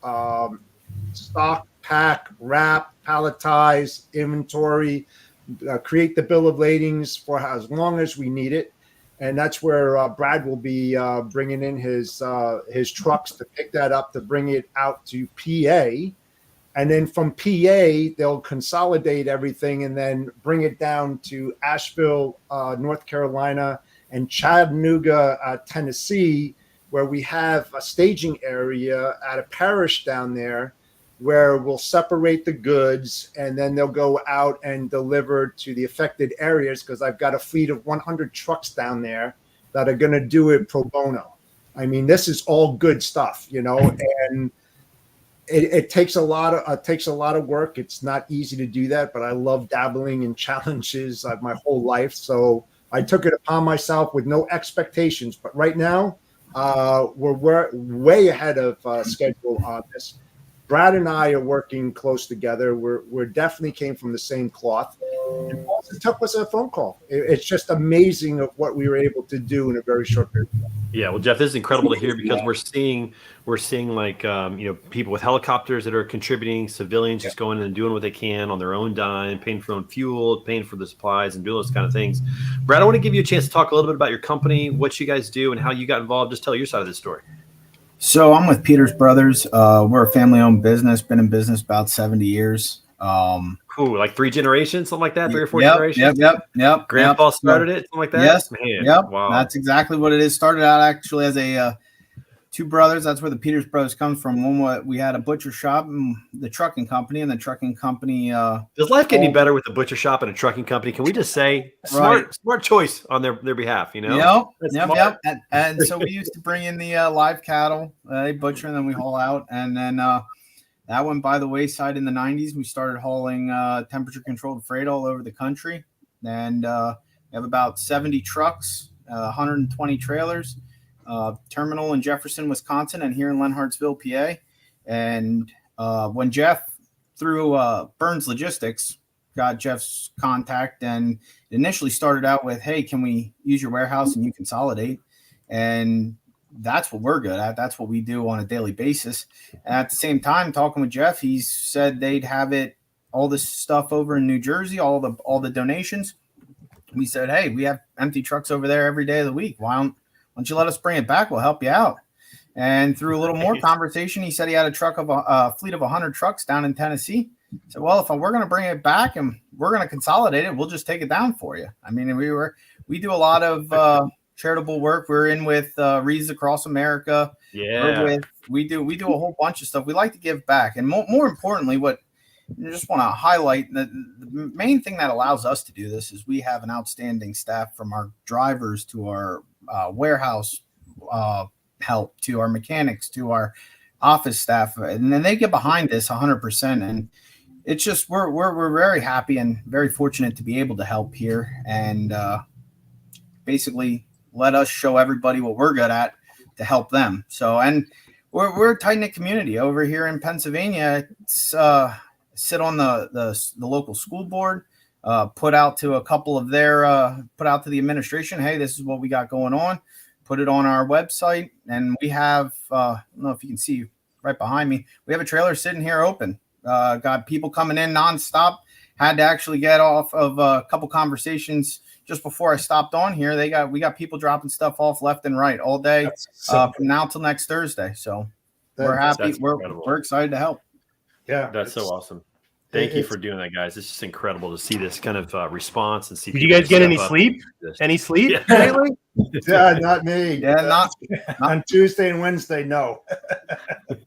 stock, pack, wrap, palletize, inventory, create the bill of ladings for as long as we need it. And that's where Brad will be bringing in his trucks to pick that up, to bring it out to PA. And then from PA, they'll consolidate everything and then bring it down to Asheville, North Carolina, and Chattanooga, Tennessee, where we have a staging area at a parish down there where we'll separate the goods, and then they'll go out and deliver to the affected areas, because I've got a fleet of 100 trucks down there that are going to do it pro bono. I mean, this is all good stuff, and it takes a lot of work. It's not easy to do that, but I love dabbling in challenges my whole life. So I took it upon myself with no expectations. But right now, we're way ahead of schedule on this. Brad and I are working close together. We're definitely came from the same cloth. And all it took was a phone call. It's just amazing of what we were able to do in a very short period of time. Yeah, well, Jeff, this is incredible to hear, because we're seeing like people with helicopters that are contributing, civilians just going in and doing what they can on their own dime, paying for their own fuel, paying for the supplies, and doing those kind of things. Brad, I want to give you a chance to talk a little bit about your company, what you guys do, and how you got involved. Just tell your side of the story. So I'm with Peters Brothers. We're a family-owned business. Been in business about 70 years. Cool, like 3 generations, something like that, 3 or 4 generations. Yep. Grandpa started it, something like that. Yes. Man, yep. Wow. That's exactly what it is. Started out actually as a 2 brothers. That's where the Peters Brothers comes from. One, we had a butcher shop and the trucking company, and the trucking company. Does life get any better with a butcher shop and a trucking company? Can we just say smart choice on their behalf? Yep. And so we used to bring in the live cattle, they butcher, and then we haul out, and then. That went by the wayside in the 90s. We started hauling temperature-controlled freight all over the country. And we have about 70 trucks, 120 trailers, terminal in Jefferson, Wisconsin, and here in Lenhartsville, PA. And when Jeff, through Burns Logistics, got Jeff's contact, and initially started out with, hey, can we use your warehouse and you consolidate? And that's what we're good at. That's what we do on a daily basis. And at the same time, talking with Jeff, he said they'd have all this stuff over in New Jersey, all the donations. We said, hey, we have empty trucks over there every day of the week. Why don't you let us bring it back? We'll help you out. And through a little more conversation, he said he had a fleet of 100 trucks down in Tennessee. So, well, if we're going to bring it back and we're going to consolidate it, we'll just take it down for you. I mean, we do a lot of charitable work. We're in with Wreaths Across America. Yeah, we do a whole bunch of stuff. We like to give back, and more importantly, what I just want to highlight, the main thing that allows us to do this is we have an outstanding staff, from our drivers to our warehouse help to our mechanics to our office staff, and then they get behind this 100%. And it's just we're very happy and very fortunate to be able to help here, and basically let us show everybody what we're good at to help them. So, and we're a tight-knit community over here in Pennsylvania. It's sit on the local school board, put out to the administration, hey, this is what we got going on, put it on our website. And we have, I don't know if you can see right behind me, we have a trailer sitting here open, got people coming in nonstop. Had to actually get off of a couple conversations just before I stopped on here. We got people dropping stuff off left and right all day from now till next Thursday. So We're happy. That's We're incredible. excited to help. Yeah, That's so awesome. Thank you for doing that, guys. It's just incredible to see this kind of response and see. Did you guys get any sleep? Any sleep lately? Yeah, not me. Yeah, not on Tuesday and Wednesday. No.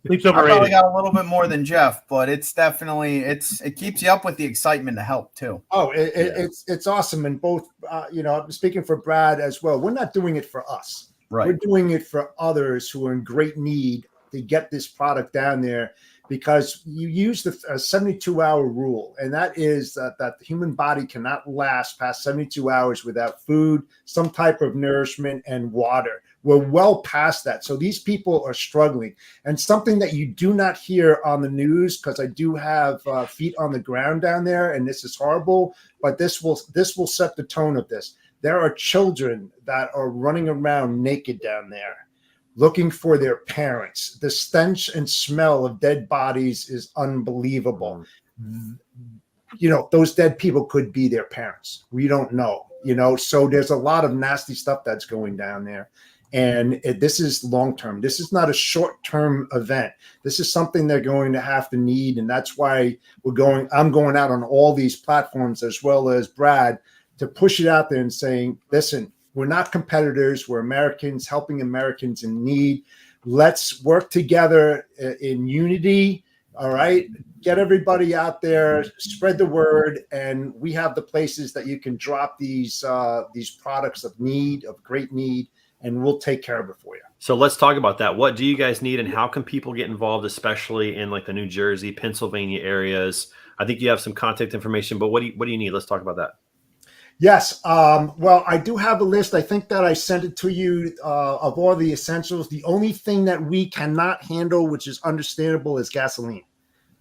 Sleep's I overrated. probably got a little bit more than Jeff, but it's definitely it keeps you up with the excitement to help too. Oh, it's awesome. And both, I'm speaking for Brad as well. We're not doing it for us. Right. We're doing it for others who are in great need to get this product down there, because you use the 72-hour rule, and that is that the human body cannot last past 72 hours without food, some type of nourishment, and water. We're well past that. So these people are struggling. And something that you do not hear on the news, because I do have feet on the ground down there, and this is horrible, but this will set the tone of this. There are children that are running around naked down there, looking for their parents. The stench and smell of dead bodies is unbelievable. Those dead people could be their parents. We don't know, so there's a lot of nasty stuff that's going down there. And this is long-term. This is not a short-term event. This is something they're going to have to need. And that's why I'm going out on all these platforms, as well as Brad, to push it out there and saying, listen, we're not competitors. We're Americans helping Americans in need. Let's work together in unity. All right. Get everybody out there, spread the word. And we have the places that you can drop these products of great need, and we'll take care of it for you. So let's talk about that. What do you guys need, and how can people get involved, especially in like the New Jersey, Pennsylvania areas? I think you have some contact information, but what do you need? Let's talk about that. Yes. Well, I do have a list. I think that I sent it to you of all the essentials. The only thing that we cannot handle, which is understandable, is gasoline.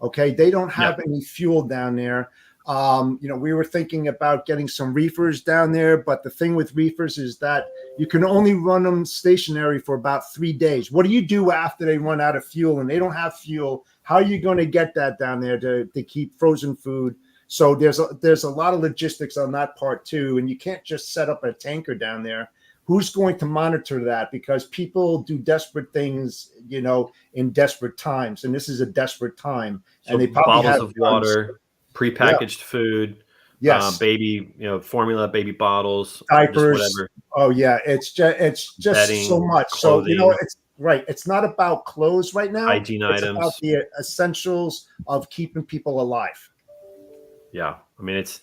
Okay. They don't have any fuel down there. We were thinking about getting some reefers down there, but the thing with reefers is that you can only run them stationary for about 3 days. What do you do after they run out of fuel and they don't have fuel? How are you going to get that down there to keep frozen food? So there's a lot of logistics on that part too, and you can't just set up a tanker down there. Who's going to monitor that? Because people do desperate things, in desperate times, and this is a desperate time. So and they probably bottles have of water, prepackaged food, yes, baby, formula, baby bottles, diapers, whatever. Oh yeah, it's just bedding, so much. Clothing. So it's right. It's not about clothes right now. Hygiene it's items. About the essentials of keeping people alive. Yeah, I mean it's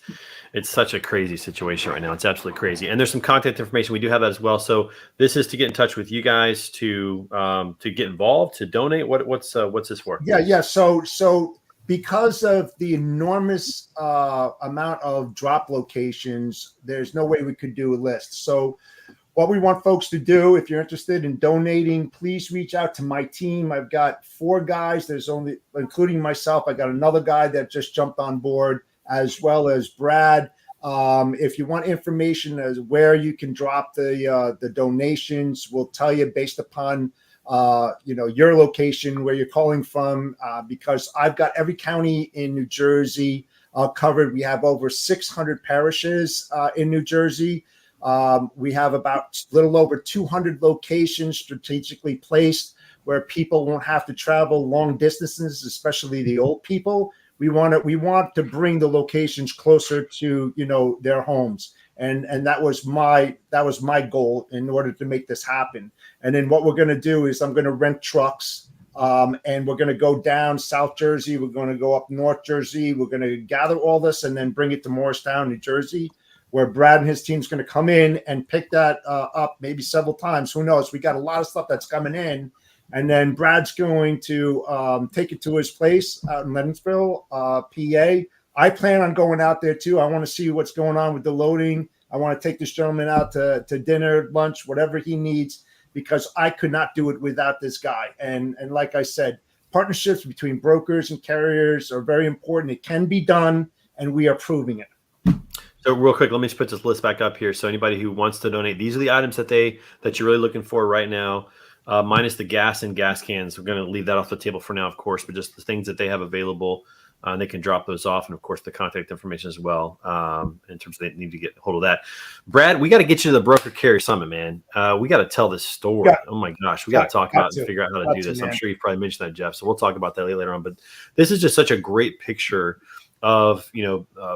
such a crazy situation right now. It's absolutely crazy. And there's some contact information. We do have that as well. So this is to get in touch with you guys to get involved, to donate. What's this for? Yeah. So because of the enormous amount of drop locations, there's no way we could do a list. So what we want folks to do, if you're interested in donating, please reach out to my team. I've got 4 guys. There's only, including myself, I got another guy that just jumped on board, as well as Brad. If you want information as where you can drop the donations, we'll tell you based upon your location, where you're calling from, because I've got every county in New Jersey covered. We have over 600 parishes in New Jersey. We have about a little over 200 locations strategically placed where people won't have to travel long distances, especially the old people. We want to bring the locations closer to their homes, and that was my goal in order to make this happen. And then what we're going to do is I'm going to rent trucks, and we're going to go down South Jersey. We're going to go up North Jersey. We're going to gather all this and then bring it to Morristown, New Jersey, where Brad and his team's going to come in and pick that up maybe several times. Who knows? We got a lot of stuff that's coming in. And then Brad's going to take it to his place out in Leadensville, PA. I plan on going out there too. I want to see what's going on with the loading. I want to take this gentleman out to dinner, lunch, whatever he needs, because I could not do it without this guy. And like I said, partnerships between brokers and carriers are very important. It can be done, and we are proving it. So real quick, let me just put this list back up here. So anybody who wants to donate, these are the items that you're really looking for right now. Minus the gas and gas cans. We're going to leave that off the table for now, of course, but just the things that they have available. They can drop those off, and of course the contact information as well, in terms of they need to get hold of that. Brad, we got to get you to the Broker Carrier Summit, man. We got to tell this story. Oh my gosh, we got to talk about it and figure out how to do this. I'm sure you probably mentioned that, Jeff. So we'll talk about that later on. But this is just such a great picture of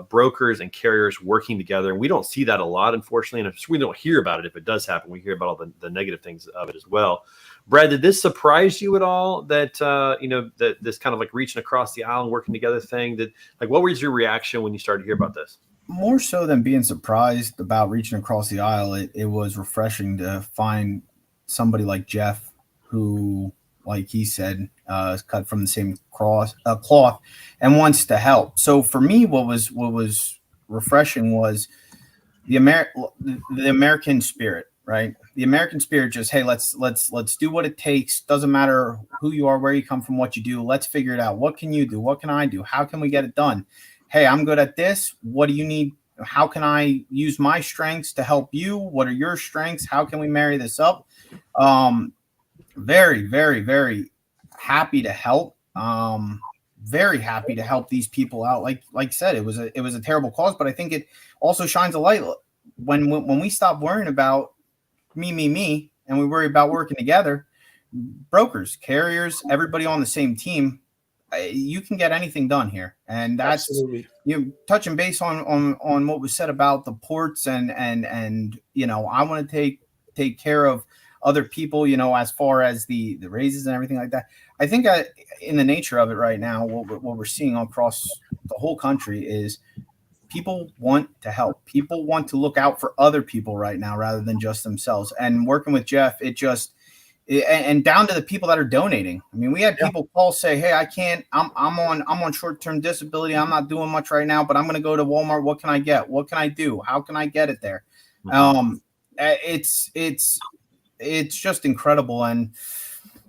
brokers and carriers working together, and we don't see that a lot, unfortunately. And we don't hear about it. If it does happen, we hear about all the negative things of it as well. Brad, did this surprise you at all that that this kind of like reaching across the aisle and working together thing? What was your reaction when you started to hear about this? More so than being surprised about reaching across the aisle, it was refreshing to find somebody like Jeff, who, like he said, is cut from the same cloth and wants to help. So for me, what was refreshing was the American spirit. Right. The American spirit, just, hey, let's do what it takes. Doesn't matter who you are, where you come from, what you do. Let's figure it out. What can you do? What can I do? How can we get it done? Hey, I'm good at this. What do you need? How can I use my strengths to help you? What are your strengths? How can we marry this up? Very, very, very happy to help. Very happy to help these people out. Like I said, it was a terrible cause, but I think it also shines a light when we stop worrying about me, and we worry about working together. Brokers, carriers, everybody on the same team, you can get anything done here. And that's touching base on what was said about the ports and I want to take care of other people, as far as the raises and everything like that. I think in the nature of it right now, what we're seeing across the whole country is people want to help. People want to look out for other people right now rather than just themselves. And working with Jeff, and down to the people that are donating. I mean, we had people call, say, "Hey, I can't. I'm on short-term disability. I'm not doing much right now, but I'm going to go to Walmart. What can I get? What can I do? How can I get it there?" It's just incredible, and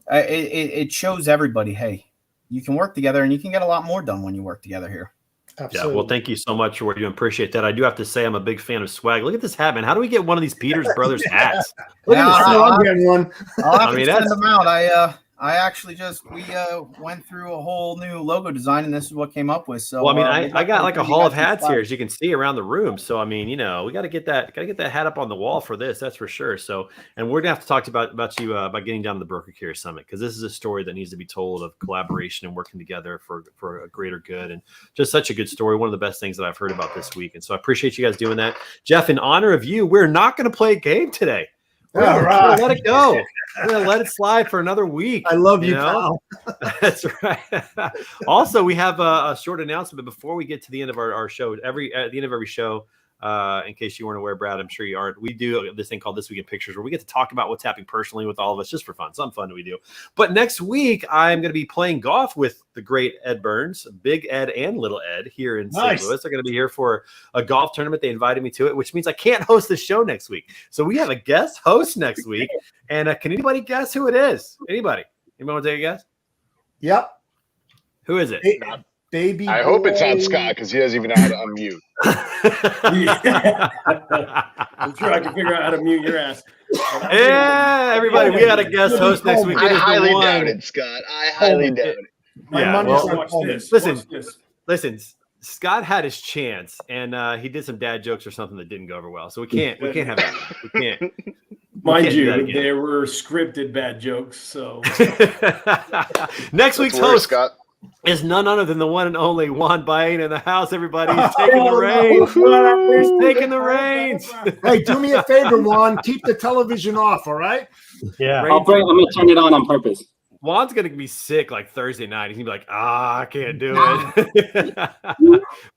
it shows everybody, hey, you can work together, and you can get a lot more done when you work together here. Absolutely. Yeah, well, thank you so much for what you appreciate that. I do have to say I'm a big fan of swag. Look at this hat, man. How do we get one of these Peters Brothers hats? I'm getting one. I'll have to send them out. I actually we went through a whole new logo design, and this is what came up with. So, well, I mean, I got like a hall of hats here, as you can see around the room. So, I mean, we got to get that hat up on the wall for this. That's for sure. So, and we're gonna have to talk about getting down to the Broker Carrier Summit, because this is a story that needs to be told of collaboration and working together for a greater good, and just such a good story. One of the best things that I've heard about this week, and so I appreciate you guys doing that. Jeff, in honor of you, we're not going to play a game today. We're gonna let it go. We're gonna let it slide for another week. I love you, pal. That's right. Also, we have a short announcement before we get to the end of our show. At the end of every show, in case you weren't aware, Brad, I'm sure you aren't. We do this thing called This Week in Pictures, where we get to talk about what's happening personally with all of us, just for fun. Some fun that we do. But next week, I'm going to be playing golf with the great Ed Burns, Big Ed and Little Ed here in St. Louis. They're going to be here for a golf tournament. They invited me to it, which means I can't host the show next week. So we have a guest host next week. And can anybody guess who it is? Anybody want to take a guess? Yep. Who is it? Baby. I hope it's not Scott, because he doesn't even know how to unmute. I'm sure I can figure out how to mute your ass. Yeah, everybody, we got a guest host next week. I highly doubt it, Scott. I highly doubt it. Listen. Scott had his chance, and he did some dad jokes or something that didn't go over well. So we can't have that. We can't. Mind you, there were scripted bad jokes. So next week's host, Scott, is none other than the one and only Juan Bain in the house. Everybody, he's taking the reins. He's taking the reins. Hey, do me a favor, Juan. Keep the television off, all right? Yeah. I'm going to turn it on purpose. Juan's going to be sick like Thursday night. He's going to be like, I can't do it.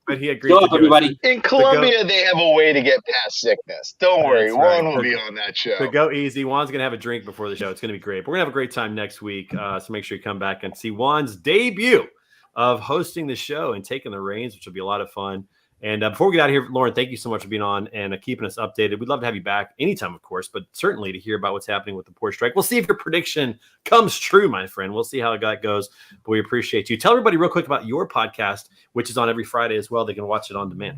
But he agreed to do everybody. In Colombia, they have a way to get past sickness. Don't worry. Juan will be on that show. So go easy. Juan's going to have a drink before the show. It's going to be great. But we're going to have a great time next week. So make sure you come back and see Juan's debut of hosting the show and taking the reins, which will be a lot of fun. And before we get out of here, Lauren, thank you so much for being on and keeping us updated. We'd love to have you back anytime, of course, but certainly to hear about what's happening with the port strike. We'll see if your prediction comes true, my friend. We'll see how that goes, but we appreciate you. Tell everybody real quick about your podcast, which is on every Friday as well. They can watch it on demand.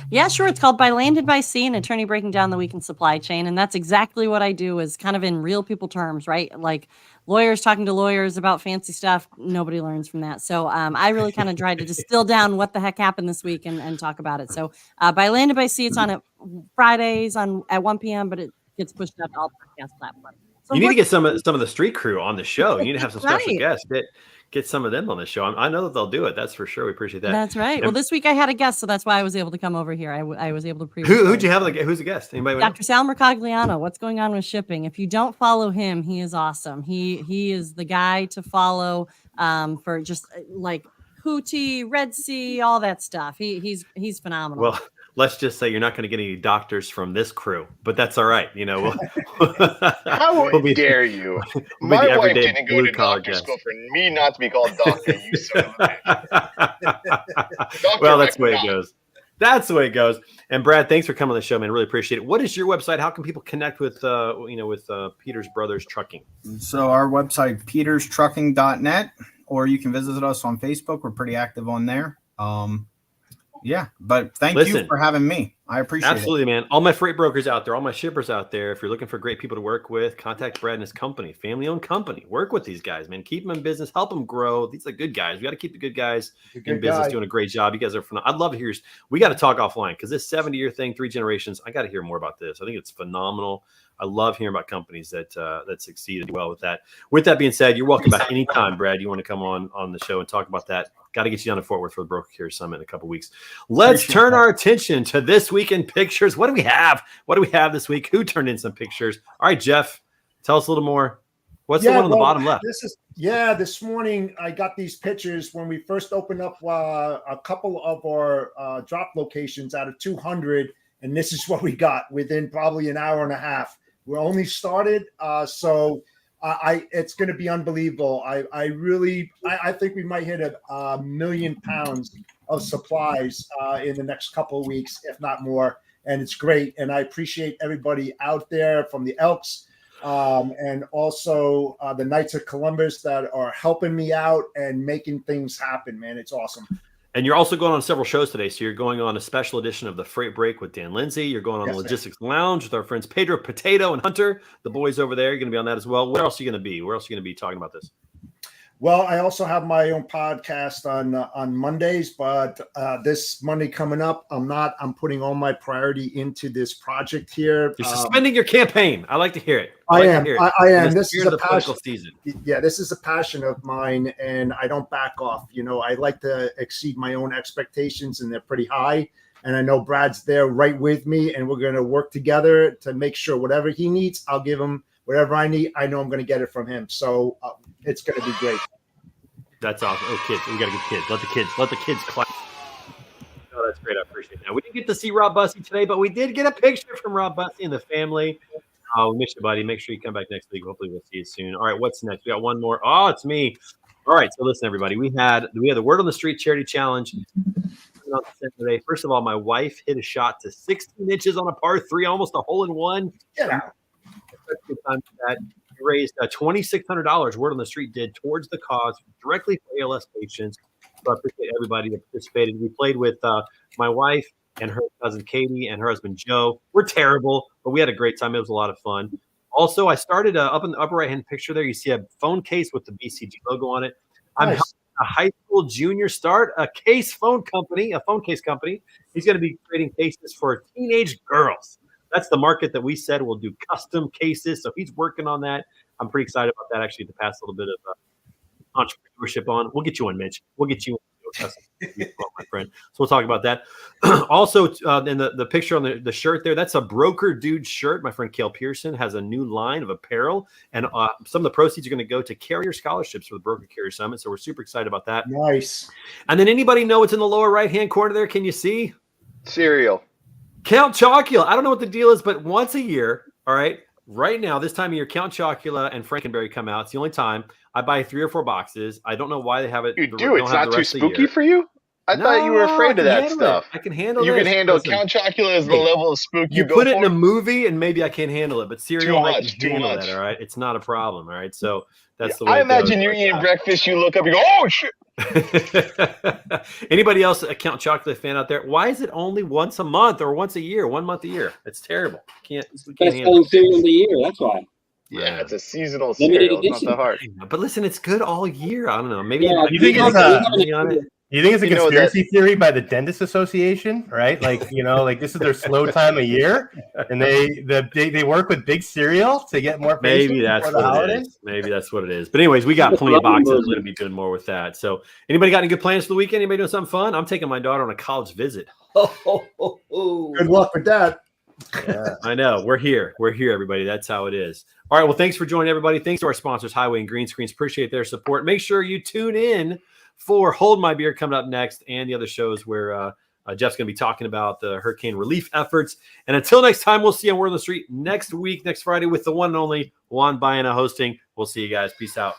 Yeah, sure. It's called By Land and By Sea, an attorney breaking down the week in supply chain. And that's exactly what I do, is kind of in real people terms, right? Like lawyers talking to lawyers about fancy stuff. Nobody learns from that. So I really kind of tried to distill down what the heck happened this week and talk about it. So by Land and by Sea, it's on at Fridays at 1 p.m., but it gets pushed out to all podcast platforms. So you need to get some of the street crew on the show. You need to have some special right. guests. Get some of them on the show. I know that they'll do it. That's for sure. We appreciate that. That's right. Well, this week I had a guest, so that's why I was able to come over here. I was able to Who'd you have? Who's a guest? Anybody? Dr. Sal Mercogliano. What's going on with shipping? If you don't follow him, he is awesome. He is the guy to follow for just like Houthi, Red Sea, all that stuff. He's phenomenal. Well, let's just say you're not going to get any doctors from this crew, but that's all right. You know, How dare you? My wife didn't go to doctor school for me not to be called doctor. You son of a bitch. Well, that's the way it goes. That's the way it goes. And Brad, thanks for coming on the show, man. Really appreciate it. What is your website? How can people connect with Peters Brothers Trucking? So our website, peterstrucking.net, or you can visit us on Facebook. We're pretty active on there. Yeah, but thank you for having me. I appreciate it. Absolutely, man. All my freight brokers out there, all my shippers out there, if you're looking for great people to work with, contact Brad and his company, family-owned company. Work with these guys, man. Keep them in business. Help them grow. These are good guys. We got to keep the good guys in business doing a great job. You guys are phenomenal. I'd love to hear we got to talk offline because this 70-year thing, 3 generations, I got to hear more about this. I think it's phenomenal. I love hearing about companies that succeeded well with that. With that being said, you're welcome back anytime, Brad. You want to come on the show and talk about that. Got to get you down to Fort Worth for the Broker Care Summit in a couple weeks. Let's turn our attention to this week in pictures. What do we have? What do we have this week? Who turned in some pictures? All right, Jeff, tell us a little more. What's the one on the bottom left? This morning I got these pictures when we first opened up a couple of our drop locations out of 200, and this is what we got within probably an hour and a half. We're only started, so it's going to be unbelievable. I think we might hit a million pounds of supplies in the next couple of weeks, if not more. And it's great. And I appreciate everybody out there from the Elks and also the Knights of Columbus that are helping me out and making things happen, man. It's awesome. And you're also going on several shows today. So you're going on a special edition of the Freight Break with Dan Lindsay. You're going on the Logistics Lounge with our friends Pedro Potato and Hunter, the boys over there. You're going to be on that as well. Where else are you going to be? Where else are you going to be talking about this? Well, I also have my own podcast on Mondays, but this Monday coming up, I'm putting all my priority into this project here. You're suspending your campaign. I like to hear it. I am. This is a passion. Season. Yeah, this is a passion of mine, and I don't back off. You know, I like to exceed my own expectations, and they're pretty high. And I know Brad's there right with me, and we're going to work together to make sure whatever he needs, I'll give him. Whatever I need, I know I'm going to get it from him. So it's going to be great. That's awesome. Oh, kids, we got to get kids. Let the kids clap. Oh, that's great. I appreciate that. We didn't get to see Rob Bussey today, but we did get a picture from Rob Bussey and the family. We miss you, buddy. Make sure you come back next week. Hopefully, we'll see you soon. All right, what's next? We got one more. Oh, it's me. All right, so listen, everybody. We had the Word on the Street Charity Challenge on Saturday. First of all, my wife hit a shot to 16 inches on a par 3, almost a hole in one. Get out. Good time for that. We raised $2,600. Word on the Street did towards the cause directly for ALS patients. So I appreciate everybody that participated. We played with my wife and her cousin Katie and her husband Joe. We're terrible, but we had a great time. It was a lot of fun. Also, I started up in the upper right-hand picture there. You see a phone case with the BCG logo on it. I'm helping a high school junior start a phone case company. He's going to be creating cases for teenage girls. That's the market that we said we'll do custom cases. So he's working on that. I'm pretty excited about that. Actually, to pass a little bit of entrepreneurship on. We'll get you on, Mitch. We'll get you on, my friend. So we'll talk about that. Also, in the picture on the shirt there, that's a Broker Dude shirt. My friend Cale Pearson has a new line of apparel, and some of the proceeds are going to go to carrier scholarships for the Broker Carrier Summit. So we're super excited about that. Nice. And then anybody know what's in the lower right-hand corner there? Can you see? Cereal. Count Chocula. I don't know what the deal is, but once a year, all right, right now, this time of year, Count Chocula and Frankenberry come out. It's the only time. I buy 3 or 4 boxes. I don't know why they have it. You do. It's not too spooky for you? I thought you were afraid of that stuff. I can handle it. You can handle Count Chocula as the level of spook you put it in a movie, and maybe I can't handle it. But cereal, I can handle that, all right? It's not a problem, all right? So that's the way I imagine you're eating breakfast, you look up, you go, oh, shit. Anybody else a Count Chocula fan out there? Why is it only once a month or once a year? 1 month a year. It's terrible. Can't selling cereal of the year. That's why. Yeah, it's a seasonal Limited cereal. It's not edition. that hard. But listen, it's good all year. I don't know. Maybe Yeah, You think it's on it. You think it's a You know conspiracy theory by the Dentist Association, right? Like, like this is their slow time of year, and they work with big cereal to get more patients Maybe that's before the what it holidays? is. Maybe that's what it is. But anyways, we got plenty of boxes. We're going to be doing more with that. So anybody got any good plans for the weekend? Anybody doing something fun? I'm taking my daughter on a college visit. Good luck with that. Yeah, I know. We're here. We're here, everybody. That's how it is. All right. Well, thanks for joining, everybody. Thanks to our sponsors, Highway and Green Screens. Appreciate their support. Make sure you tune in for Hold My Beer coming up next and the other shows where Jeff's going to be talking about the hurricane relief efforts. And until next time, we'll see you on Word on the Street next week, next Friday, with the one and only Juan Baena hosting. We'll see you guys. Peace out.